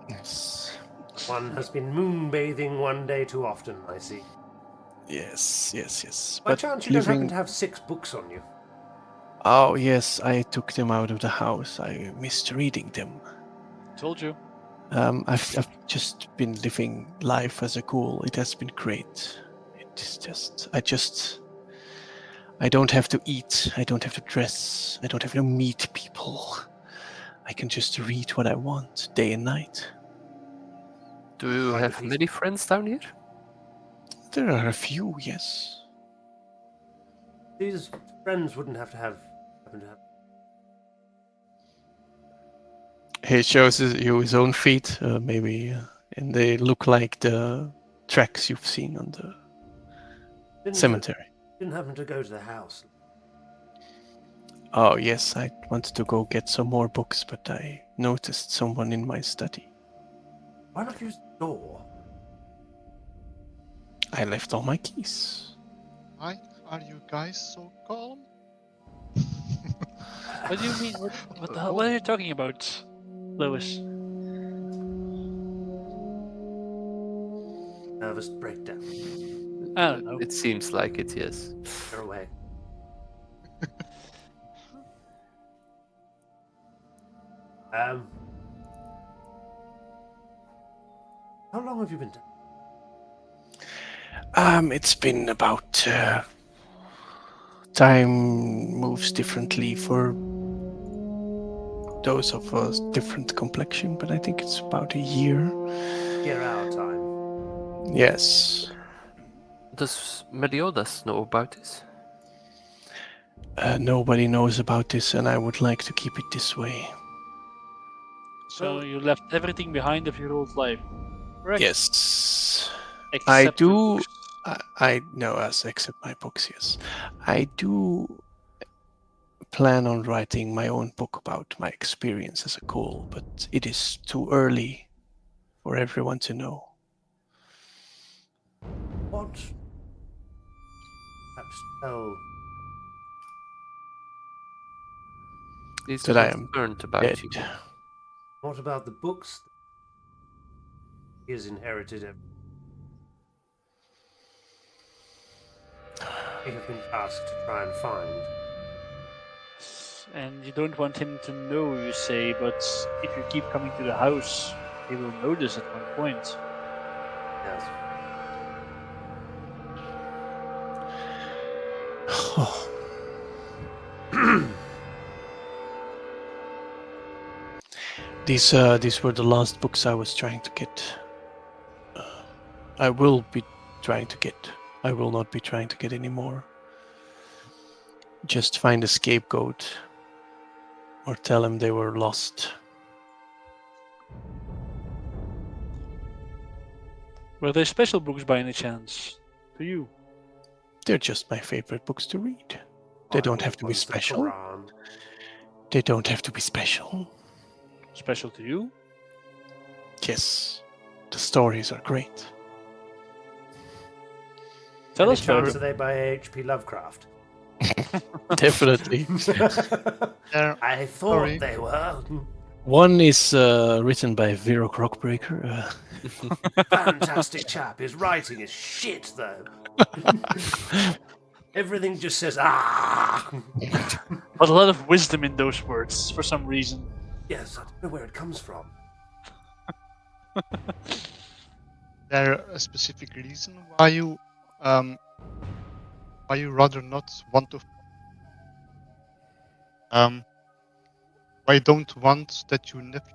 Yes. One has been moonbathing one day too often, I see. Yes. By chance, you don't happen to have 6 books on you? Oh, yes, I took them out of the house. I missed reading them. Told you. I've just been living life as a ghoul. It has been great. It's just I don't have to eat. I don't have to dress. I don't have to meet people. I can just read what I want day and night. Do you Quite have peaceful. many friends down here? There are a few, yes. These friends wouldn't happen to have. He shows you his own feet, maybe, and they look like the tracks you've seen on the cemetery. Didn't happen to go to the house. Oh, yes, I wanted to go get some more books, but I noticed someone in my study. Why not use the door? I left all my keys. Why are you guys so calm? What do you mean? What the hell? What are you talking about, Lois? Nervous breakdown. I don't know. It seems like it, yes. Go away. How long have you been down? It's been about time moves differently for those of us different complexion, but I think it's about a year. Year our time. Yes. Does Meliodas know about this? Nobody knows about this, and I would like to keep it this way. So you left everything behind of your old life, correct? Yes. Except I for do. books. I know us except my books, yes. I do plan on writing my own book about my experience as a ghoul, but it is too early for everyone to know. What? Perhaps tell. He's That I am concerned about dead. you. What about the books he has inherited? They have been tasked to try and find. And you don't want him to know, you say, but if you keep coming to the house, he will notice at one point. Yes. These were the last books I was trying to get. I will be trying to get. I will not be trying to get any more. Just find a scapegoat or tell them they were lost. Were they special books by any chance? To you? They're just my favorite books to read. They don't have to be Bible, the special. Quran. They don't have to be special. Special to you? Yes, the stories are great. Tell Any us chance further. are they by H.P. Lovecraft? Definitely. They're I thought Sorry. they were. One is written by Vero Crockbreaker. Fantastic chap. His writing is shit, though. Everything just says ah. But a lot of wisdom in those words, for some reason. Yes, I don't know where it comes from. there a specific reason why you rather not want to why don't want that your nephew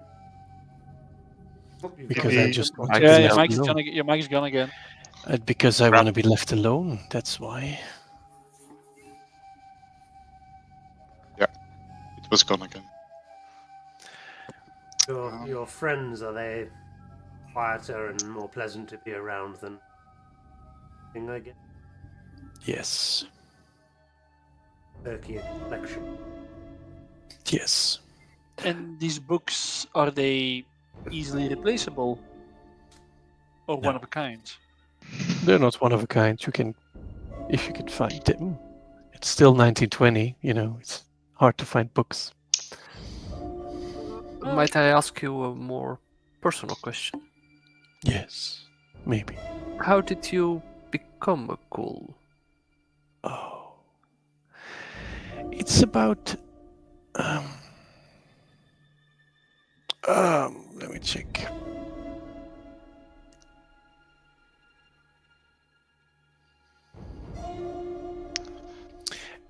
Because Maybe I just want I to be can Yeah, help. left alone. your mic's gone again. Because I want to be left alone. That's why. it was gone again. Your friends, are they quieter and more pleasant to be around than thing I get? Yes. Turkey and complexion. Yes. And these books, are they easily replaceable? Or one No. of a kind? They're not one of a kind. You can, if you could find them. It's still 1920. You know, it's hard to find books. Might I ask you a more personal question? Yes. Maybe. How did you become a ghoul? Oh. It's about. Let me check.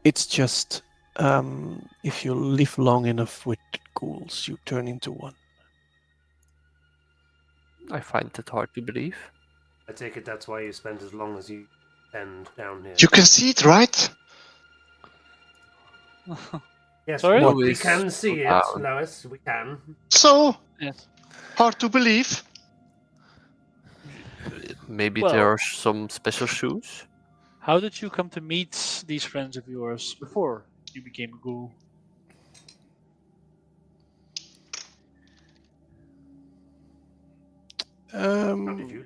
It's just if you live long enough with ghouls, you turn into one. I find that hard to believe. I take it that's why you spent as long as you spend down here. You can see it, right? Yes, Sorry? we Louis, can see it, down. Lois. We can. So Yes. hard to believe. Maybe Well- there are some special shoes? How did you come to meet these friends of yours before you became a ghoul? How did you?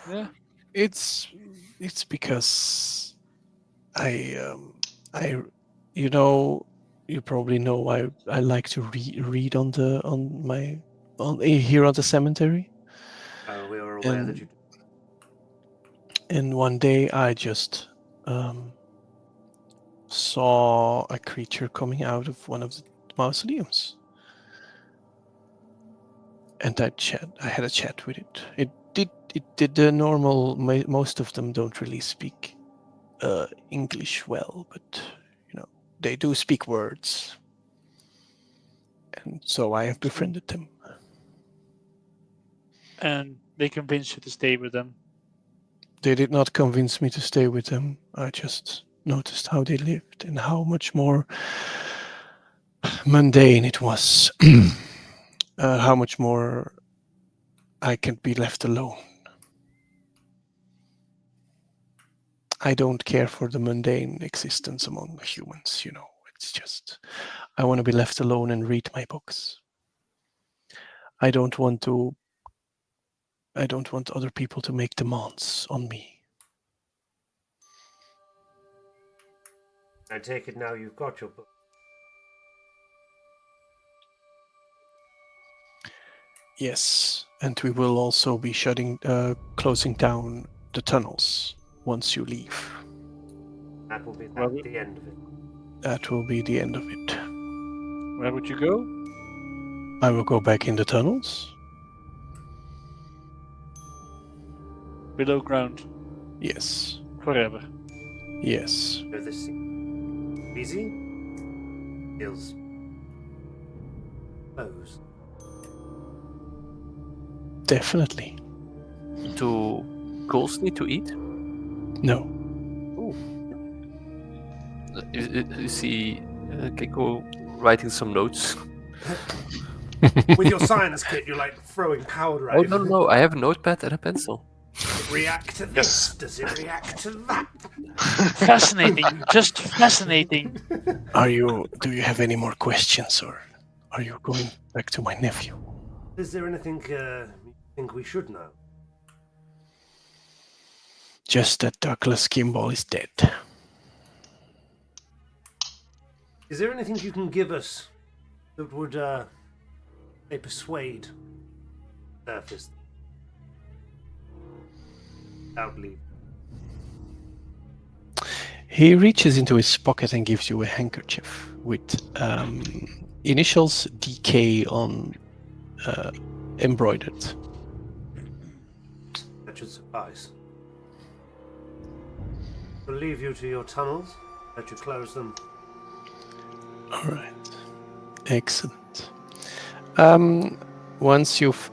Yeah. It's because I you know, you probably know I like to read on here on the cemetery. We were aware that And- you. And one day I just saw a creature coming out of one of the mausoleums. And I had a chat with it. It did the normal. Most of them don't really speak English well, but you know they do speak words, and so I have befriended them. And they convinced you to stay with them. They did not convince me to stay with them. I just noticed how they lived and how much more mundane it was. How much more I can be left alone. I don't care for the mundane existence among humans, you know. It's just, I want to be left alone and read my books. I don't want other people to make demands on me. I take it now you've got your book. Yes, and we will also be closing down the tunnels once you leave. That will be Well, the end of it. That will be the end of it. where would you go? I will go back in the tunnels. Below ground. Yes. Forever. Yes. So this seems easy. Feels close. Definitely. Do ghouls need to eat? No. You see Keiko writing some notes. With your science kit, you're like throwing powder at Oh, him. no, I have a notepad and a pencil. Does it react to this? Does it react to that? Fascinating. Just fascinating. Do you have any more questions, or are you going back to my nephew? Is there anything you think we should know? Just that Douglas Kimball is dead. Is there anything you can give us that would, say, persuade surface? Loudly. He reaches into his pocket and gives you a handkerchief with initials DK on embroidered. That should suffice. We'll leave you to your tunnels. Let you close them. All right. Excellent. Once you've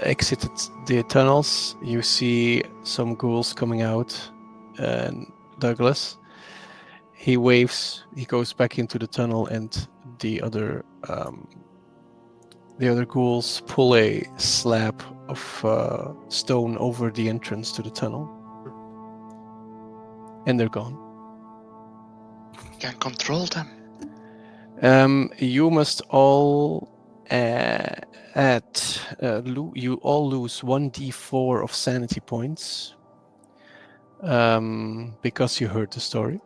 exited the tunnels, you see some ghouls coming out, and Douglas. He waves. He goes back into the tunnel, and the other ghouls pull a slab of stone over the entrance to the tunnel, and they're gone. Can control them. You must all you all lose 1d4 of sanity points because you heard the story.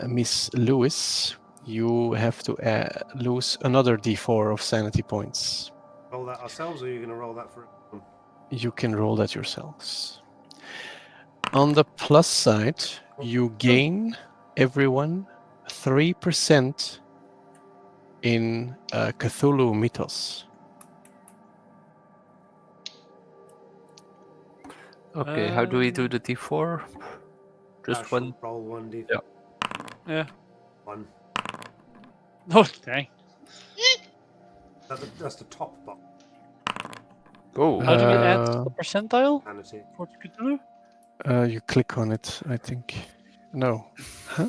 Miss Lewis, you have to lose another d4 of sanity points. Roll that ourselves, or are you going to roll that for everyone? You can roll that yourselves. On the plus side, you gain everyone 3% in Cthulhu mythos. Okay, how do we do the D4? Just Ash, one. roll 1d4. Yeah. Yeah. 1. Oh, dang. That's the top box. Oh, How do we add Uh, the percentile Sanity. for Cthulhu? you click on it, I think. No. Huh?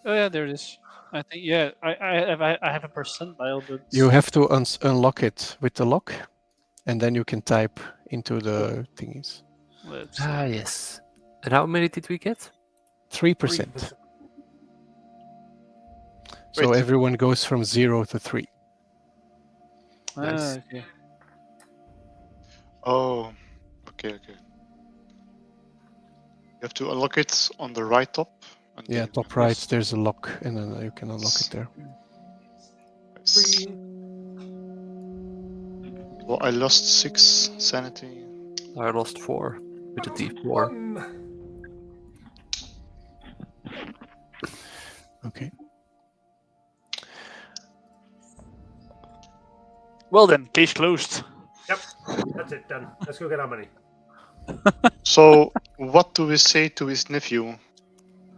Oh yeah, there it is. I think I have a percentile, but You have to unlock it with the lock, and then you can type into the thingies. let's see. yes. And how many did we get? 3%. So Wait. everyone goes from 0 to 3. Nice. Okay. Oh, okay. You have to unlock it on the right top. And then Yeah, you top can right, press. there's a lock, and then you can unlock it there. Nice. Well, I lost 6 sanity. I lost 4 with the D4. 1. Okay. Well then, case closed. Yep, that's it, done. Let's go get our money. So, what do we say to his nephew?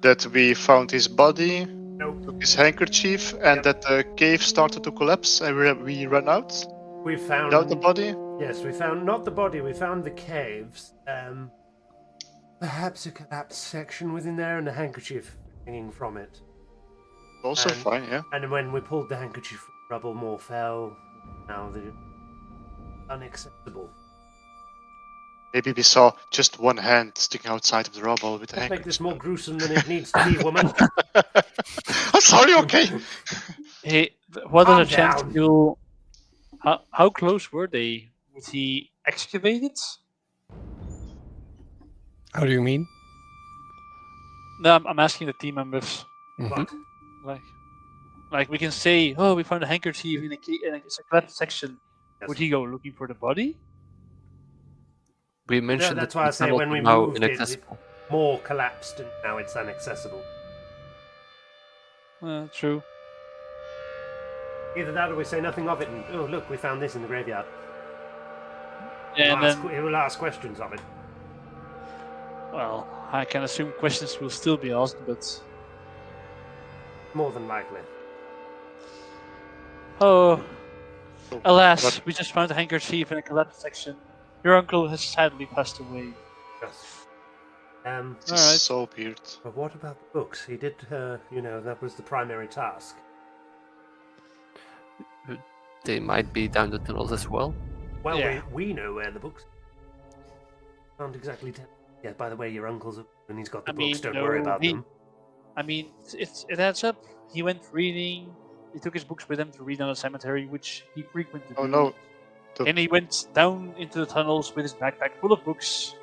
That we found his body, Nope. took his handkerchief, and that the cave started to collapse and we ran out We found. without the body? Yes, we found not the body. We found the caves. Perhaps a collapsed section within there, and a handkerchief hanging from it. Also And- fine, yeah. And when we pulled the handkerchief, rubble more fell. Now they're unacceptable. Maybe we saw just one hand sticking outside of the rubble with a Let's make this handkerchief. more gruesome than it needs to be, woman. I'm sorry, okay. Hey, what is Calm a chance down. you'll... How close were they? Was he excavated? How do you mean? No, I'm asking the team members. What? Like we can say, oh, we found a handkerchief in a secret section. Yes. Would he go looking for the body? We mentioned that's that why the I say tunnels when are we now moved it, inaccessible. more collapsed and now it's inaccessible. True. Either that or we say nothing of it and, oh, look, we found this in the graveyard. Yeah, and then, He will ask questions of it. well, I can assume questions will still be asked, but More than likely. oh, So, alas, but we just found a handkerchief in a collapsed section. Your uncle has sadly passed away. Yes. this Alright. is so weird. But what about the books? He did, that was the primary task. They might be down the tunnels as well. Well, Yeah. we know where the books. Can't exactly tell. Yeah, by the way, your uncle's and he's got the I books. mean, Don't worry no, about he- them. I mean, it adds up. He went reading. He took his books with him to read on the cemetery, which he frequently Oh do. no, And he went down into the tunnels with his backpack full of books.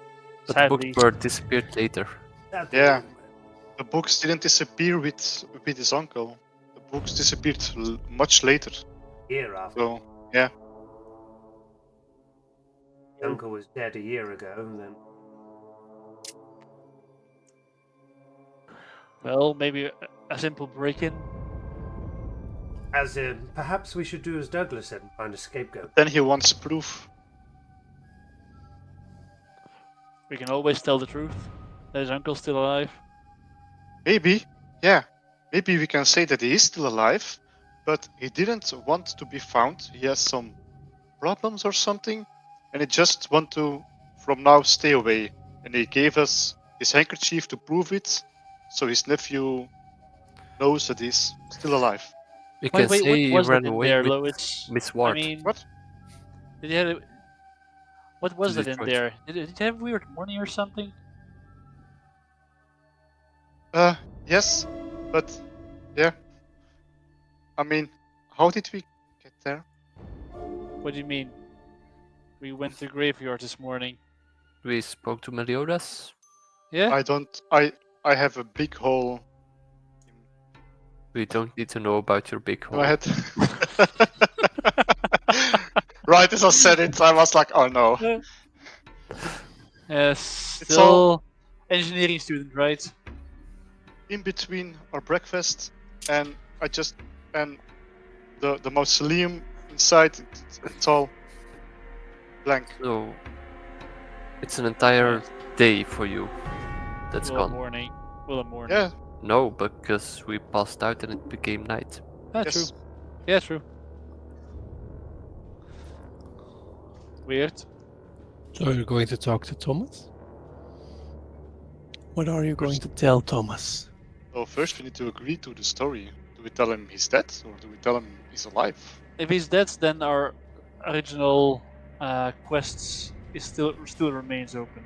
But the Sadly, books were disappeared later. Yeah. the books didn't disappear with his uncle. The books disappeared much later. Year after. So yeah, Your uncle was dead a year ago, and then well, maybe a simple break-in. as perhaps we should do as Douglas said and find a scapegoat. then he wants proof. We can always tell the truth. That his uncle's still alive. Maybe, yeah, maybe we can say that he is still alive, but he didn't want to be found. He has some problems or something, and he just want to from now stay away. And he gave us his handkerchief to prove it, so his nephew knows that he's still alive. We can say what he was ran that in away there, with Lois? Miss I Ward. mean, What? did he have, what was To that in Detroit. there? Did he have weird money or something? Yes, but yeah. I mean, how did we get there? What do you mean? We went to the graveyard this morning. We spoke to Meliodas. Yeah? I don't. I have a big hole We don't need to know about your big in hole. my head. Right as I said it, I was like, oh no. Yes, It's still engineering student, right? In between our breakfast and the mausoleum inside, it's all blank. So it's an entire day for you. That's Well, gone. morning. Well, a morning. Yeah, No, because we passed out and it became night. Ah, yes. true. Yeah, true. Weird. So you're going to talk to Thomas? What are you going to tell Thomas? So first we need to agree to the story. Do we tell him he's dead or do we tell him he's alive? If he's dead, then our original quests is still remains open.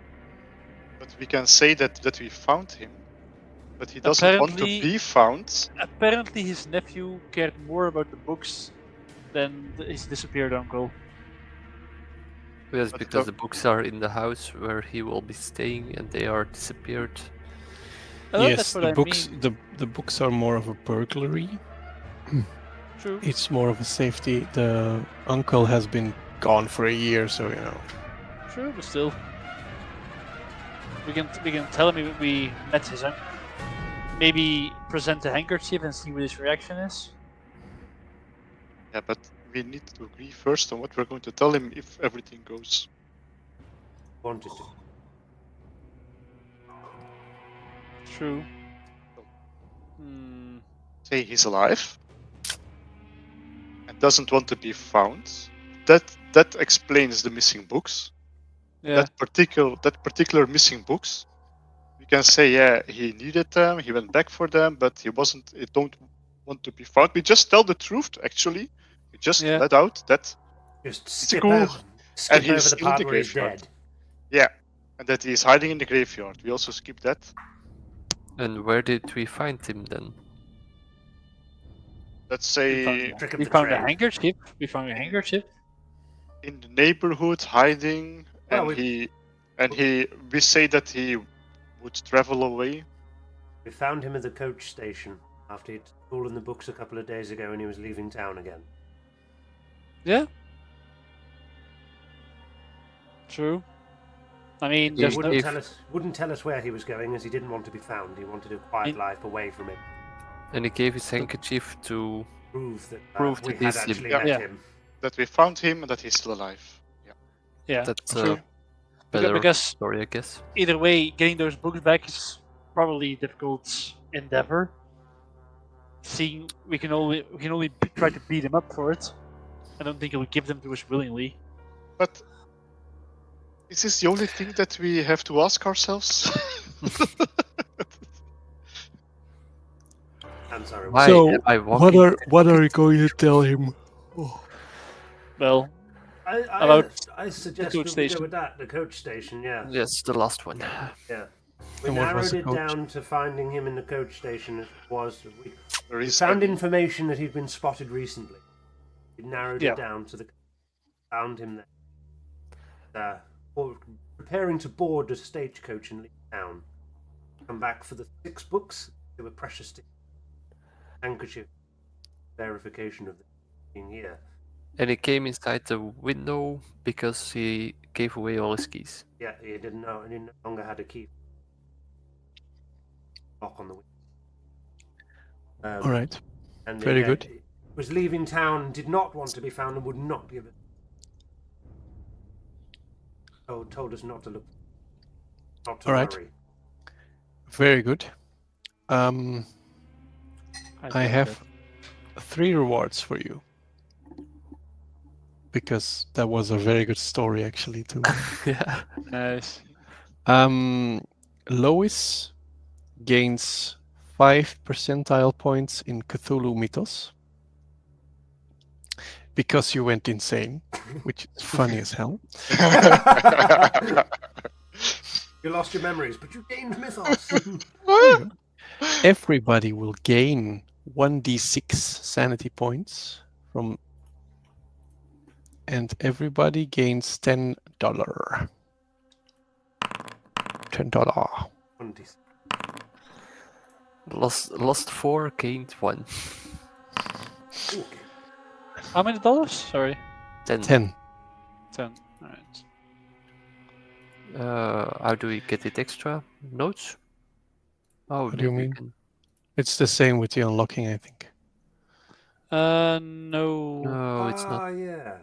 But we can say that we found him, but he doesn't want to Apparently- be found. Apparently, his nephew cared more about the books than his disappeared uncle. Yes, But because the- the books are in the house where he will be staying and they are disappeared. Oh, yes, that's what the I books mean. the books are more of a burglary. True. It's more of a safety. The uncle has been gone for a year, so you know. True, but still, we can tell him we met his uncle. Maybe present the handkerchief and see what his reaction is. Yeah, but we need to agree first on what we're going to tell him if everything goes. Wanted to. True. Hmm. Say he's alive and doesn't want to be found. That explains the missing books. Yeah. That particular missing books. We can say, yeah, he needed them, he went back for them, but he don't want to be found. We just tell the truth, actually. We just Yeah. let out that Just a skip cool- over, skip and he's over the still in part the where he's graveyard. dead. Yeah, and that he's hiding in the graveyard. We also skip that. And where did we find him then? Let's We found, say Trick of we the found a trade. handkerchief. We found a handkerchief. in the neighborhood, hiding, Well, and we say that he would travel away. We found him at the coach station after he'd stolen the books a couple of days ago and he was leaving town again. Yeah. True. I mean, He there's wouldn't no. wouldn't tell us where he was going as he didn't want to be found. He wanted a quiet life away from him. And he gave his handkerchief to Prove that Prove we that had he's him. actually Yeah. met Yeah. him. That we found him and that he's still alive. Yeah. Yeah. That's True. better Because story, I guess. either way, getting those books back is probably a difficult endeavor. Seeing we can only try to beat him up for it. I don't think he'll give them to us willingly. But is this the only thing that we have to ask ourselves? I'm sorry. Why So, am I what walking? are you going to tell him? Oh, Well, I About suggest the we coach go station. with that. The coach station, yeah. Yes, the last one. Yeah. We And what was narrowed the it coach? down to finding him in the coach station. It was we There is found any- information that he'd been spotted recently. We narrowed Yeah. it down to the found him there. Preparing to board a stagecoach and leave town. Come back for the 6 books. They were precious to handkerchief. Verification of the being here. And he came inside the window because he gave away all his keys. Yeah, he didn't know. He no longer had a key. Lock on the window. all right. And Very yeah, good. he was leaving town, did not want to be found, and would not give it. Told us not to look. Not to All right. worry. Very good. I have 3 rewards for you. Because that was a very good story, actually, too. Yeah. Nice. Lois gains 5 percentile points in Cthulhu Mythos. Because you went insane, which is funny as hell. You lost your memories, but you gained mythos. Everybody will gain 1d6 sanity points from, and everybody gains $10. $10. 20. Lost 4, gained 1. Okay. How many dollars? Sorry. 10. 10. 10. Alright. How do we get it extra? Notes? Oh, What do you maybe we mean? can- It's the same with the unlocking, I think. No. No, it's not. Yeah.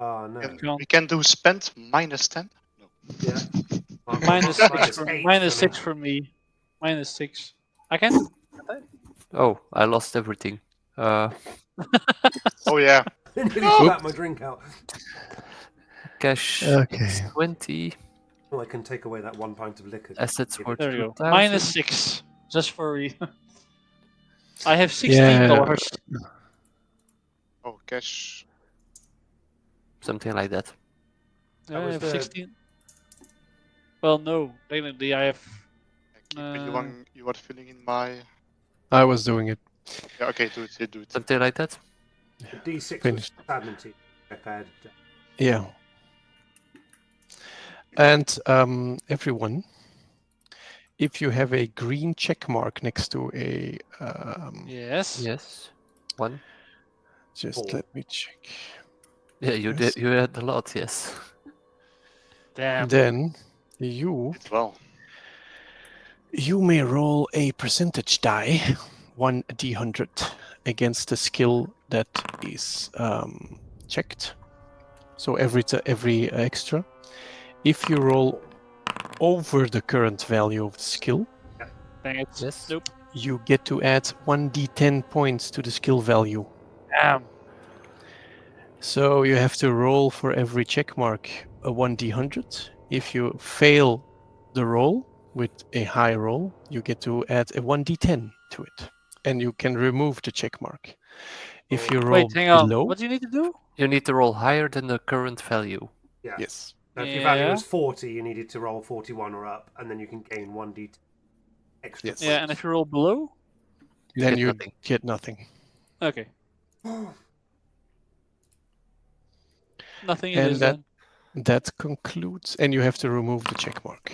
Oh, no. We can do spend minus 10. No. Yeah. Minus 6 for, 8 minus for 6 for me. Minus 6. I can. Oh, I lost everything. Oh yeah. I nearly spat my drink out. Cash Okay. is 20. Well, I can take away that 1 pint of liquor. Assets for There we go. 2,000. Minus 6. Just for I have $16. Oh, cash. Something like that. Yeah, I was have the- 16. Well, no. Technically, I have. Keep you are filling in my. I was doing it. Yeah, okay, do it. Do it. Something like that. The D6 Finished. was sanity. Check I had Yeah. And everyone, if you have a green check mark next to a, Yes. Yes. 1. just 4. let me check. Yeah, you Yes. did. You had a lot. Yes. Damn. Then you Did well. may roll a percentage die, 1d100, against the skill that is checked. So every extra. If you roll over the current value of the skill, Dang it. Yes. Nope. you get to add 1d10 points to the skill value. Damn. So you have to roll for every check mark a 1d100. If you fail the roll with a high roll, you get to add a 1d10 to it. And you can remove the check mark. If you roll Wait, hang on. below, What do you need to do? You need to roll higher than the current value. Yeah. yes. So if your value Yeah. was 40, you needed to roll 41 or up, and then you can gain 1d extra. Yes. Yeah, and if you roll below, Then get you nothing. get nothing. okay, nothing it And is that- then. That concludes, and you have to remove the check mark.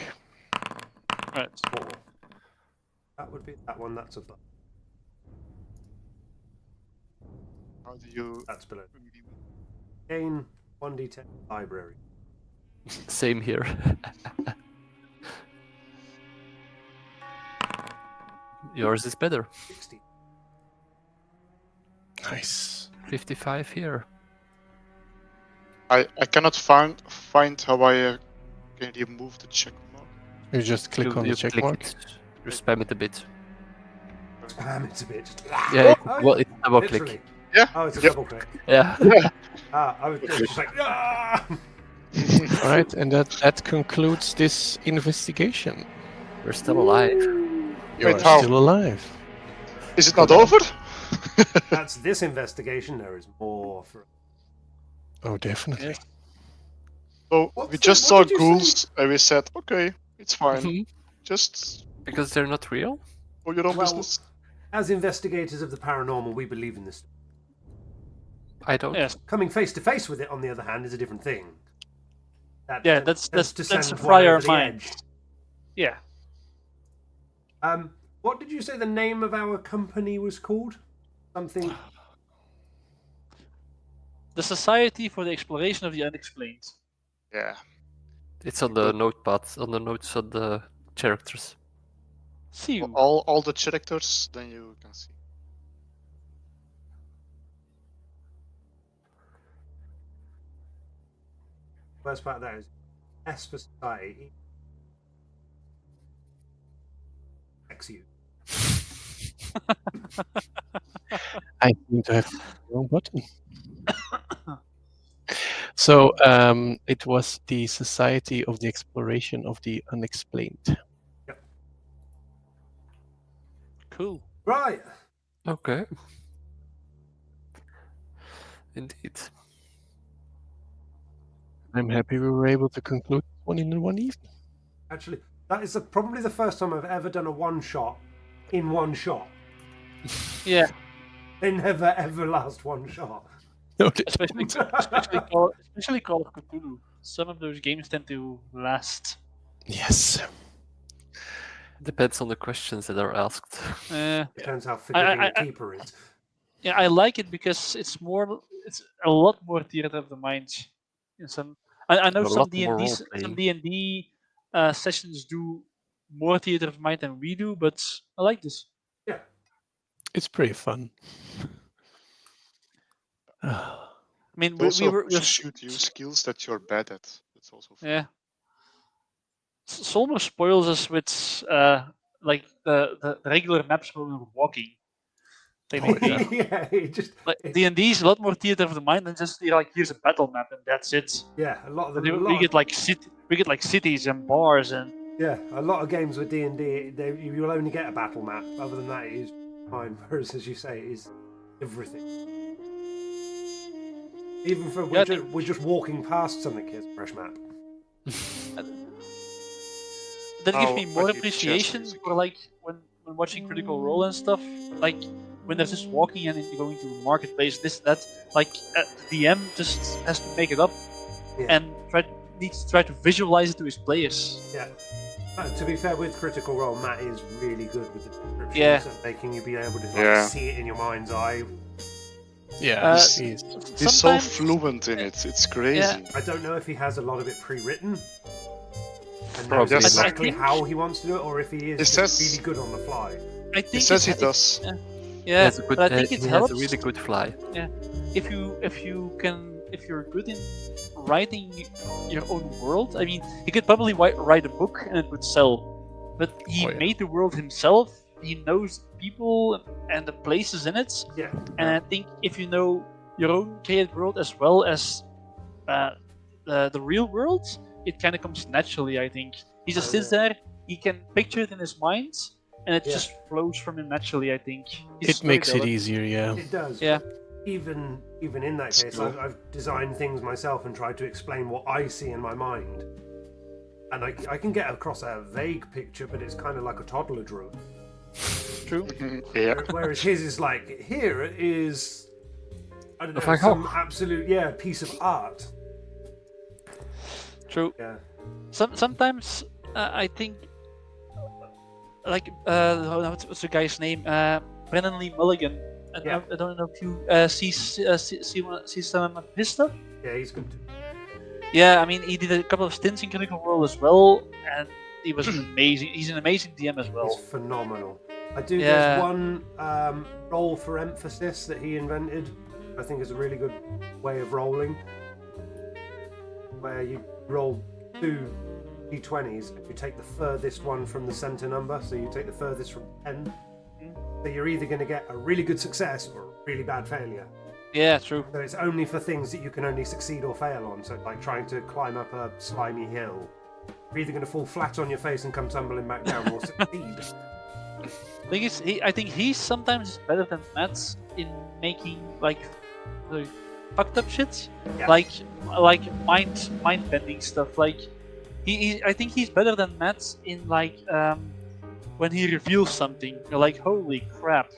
Right. 4. That would be that one. That's above. How do you? That's below. Gain 1d10 library. Same here. Yours is better. 60. Nice. 55 here. I cannot find how I can remove the check mark. You just click on the check click mark. it. You spam it a bit. Spam it a bit. Just... Yeah, Oh, well, it's double literally. click. Yeah. Oh, it's a Yep. double click. Yeah. I was just like, ah! All right, and that concludes this investigation. We're still alive. You Wait, are how? still alive. Is it not over? That's this investigation. There is more for. Oh, definitely. Yes. So What's we the- just what saw did you ghouls and we said, okay, it's fine. Mhm. Just Because they're not real? for your own Well, business. As investigators of the paranormal, we believe in this. I don't. Yes. Coming face to face with it, on the other hand, is a different thing. Yeah, That that's tends to send fry one our over the minds. edge. Yeah. What did you say the name of our company was called? Something. The Society for the Exploration of the Unexplained. Yeah. It's on the notepads, on the notes of the characters. See you. All the characters, then you can see. First part of that is S for society. X you. I seem to have the wrong button. So it was the Society of the Exploration of the Unexplained. Cool. Right. Okay. Indeed. I'm happy we were able to conclude one in one evening. Actually, that is probably the first time I've ever done a one shot in one shot. Yeah. They never ever last one shot. No, they Especially, don't. especially Call of Cthulhu. Some of those games tend to last. Yes. Depends on the questions that are asked. Depends how forgiving I- the keeper is. Yeah, I like it because it's a lot more theater of the mind. In some, I know A some lot D more and D role-playing. some D&D sessions do more theater of mind than we do, but I like this. Yeah. It's pretty fun. I mean, It we also were pushes you to use skills that you're bad at. That's also fun. yeah. Solmer spoils us with like the regular maps when we were walking. Technically, Yeah, it just like D&D is a lot more theater of the mind than just like here's a battle map and that's it. yeah, a lot of them. We get like cities and bars and Yeah, a lot of games with D&D, you will only get a battle map. Other than that, it is fine. Whereas, as you say, it is everything. Even for we're just walking past something. Here's a fresh map. that gives Oh, me more I need appreciation chess music. for like when watching Critical Role and stuff. Like when they're just walking and you're going to a marketplace, this that. Like the DM just has to make it up Yeah. and needs to try to visualize it to his players. Yeah. To be fair, with Critical Role, Matt is really good with the descriptions Yeah. and making you be able to Yeah. see it in your mind's eye. Yeah, Uh, he's He's so Sometimes- fluent in it. It's crazy. Yeah. I don't know if he has a lot of it pre-written and knows Probably not. exactly I think- how he wants to do it, or if he is It just says- really good on the fly. I He think says he it- does. He Yeah, has a good, but I think he it has helps a really good fly. if you're good in writing your own world. I mean, he could probably write a book and it would sell, but he Oh, yeah. made the world himself. He knows people and the places in it, Yeah. and I think if you know your own created world as well as the real world, it kind of comes naturally. I think he just Oh, sits yeah. there. He can picture it in his mind, and it Yeah. just flows from him naturally. I think it makes it easier, yeah. It does. Yeah. even in that case, Still. I've designed things myself and tried to explain what I see in my mind. And I can get across a vague picture, but it's kind of like a toddler drew. True. Yeah. Whereas his is like, here is, I don't know, Van some Gogh. absolute, piece of art. True. Yeah. Sometimes I think, like, what's the guy's name? Brennan Lee Mulligan. Yeah. I don't know if you see some of his stuff. Yeah, he's good too. Yeah, I mean, he did a couple of stints in Critical Role as well, and he was amazing. He's an amazing DM as He's well. phenomenal. I do. Yeah. There's one roll for emphasis that he invented. I think is a really good way of rolling, where you roll 2 d20s and you take the furthest one from the center number. So you take the furthest from 10. So you're either going to get a really good success or a really bad failure. Yeah, true. So it's only for things that you can only succeed or fail on. So like trying to climb up a slimy hill, you're either going to fall flat on your face and come tumbling back down, or succeed. I think he's sometimes better than Matt in making like the fucked up shit, Yeah. like mind bending stuff. Like I think he's better than Matt in like when he reveals something. You're like, holy crap!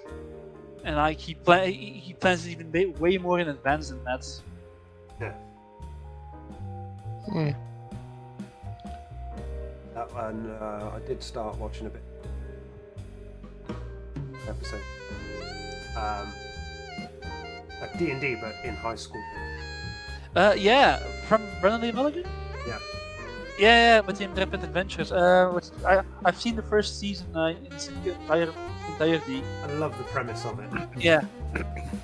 And like he plans it even way more in advance than Matt. Yeah. Hmm. That one, I did start watching a bit. Episode. Like D&D, but in high school. Yeah, from Brennan Lee Mulligan. Yeah. Yeah, with the Rapid Adventures. I've seen the first season in its entirety. I love the premise of it. Yeah.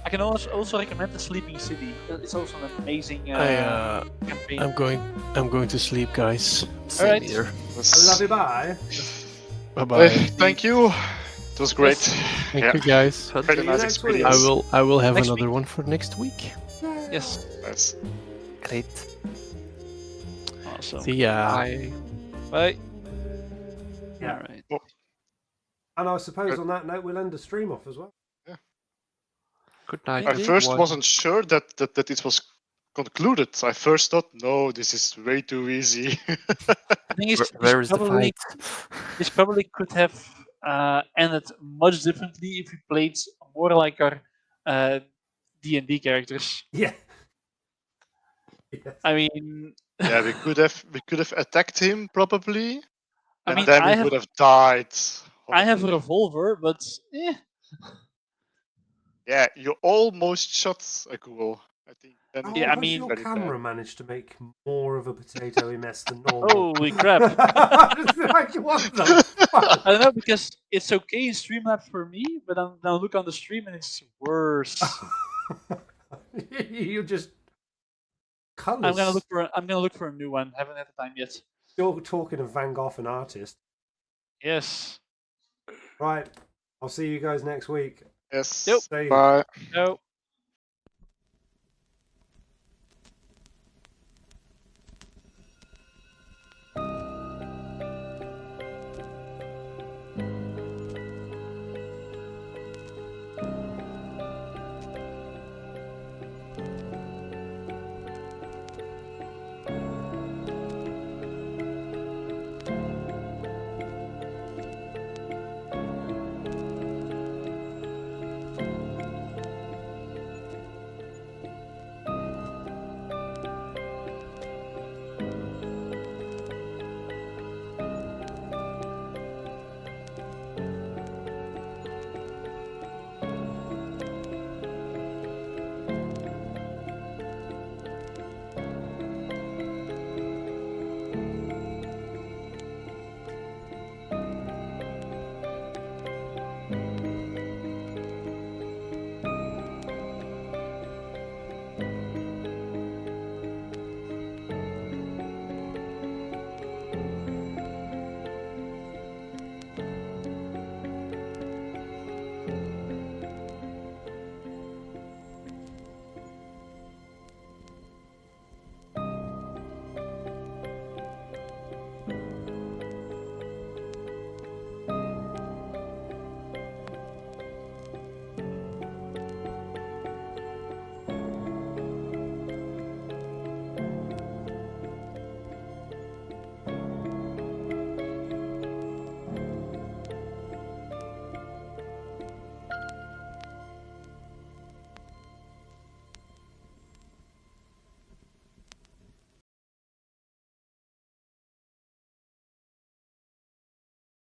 I can also recommend The Sleeping City. It's also an amazing campaign. I'm going to sleep, guys. Same Alright. here. I love you, bye. Bye bye. Thank you. It was great. Thank Yeah. you, guys. Very See you nice next week. experience. I will have Next another week. one for next week. Yes. Nice. Great. Awesome. See ya. Bye. Bye. Yeah. Alright. And I suppose on that note, we'll end the stream off as well. Good night. I Indeed. first everyone. wasn't sure that it was concluded. I first thought, no, this is way too easy. I think Where is the probably, fight? this probably could have ended much differently if we played more like our D&D characters. Yeah. Yes. I mean, Yeah, we could have attacked him probably, I and mean, then we I have would have died. I have a revolver, but Yeah, you almost shot a ghoul. I think. Then How Yeah, I has mean- your very bad. camera managed to make more of a potatoey mess than normal? holy crap! Like, what the fuck? I don't know, because it's okay in Streamlabs for me, but I'm now look on the stream and it's worse. You're just colours. I'm gonna look for a new one. Haven't had the time yet. You're talking of Van Gogh, an artist. Yes. Right. I'll see you guys next week. Yes. Yep. See you. Bye. No.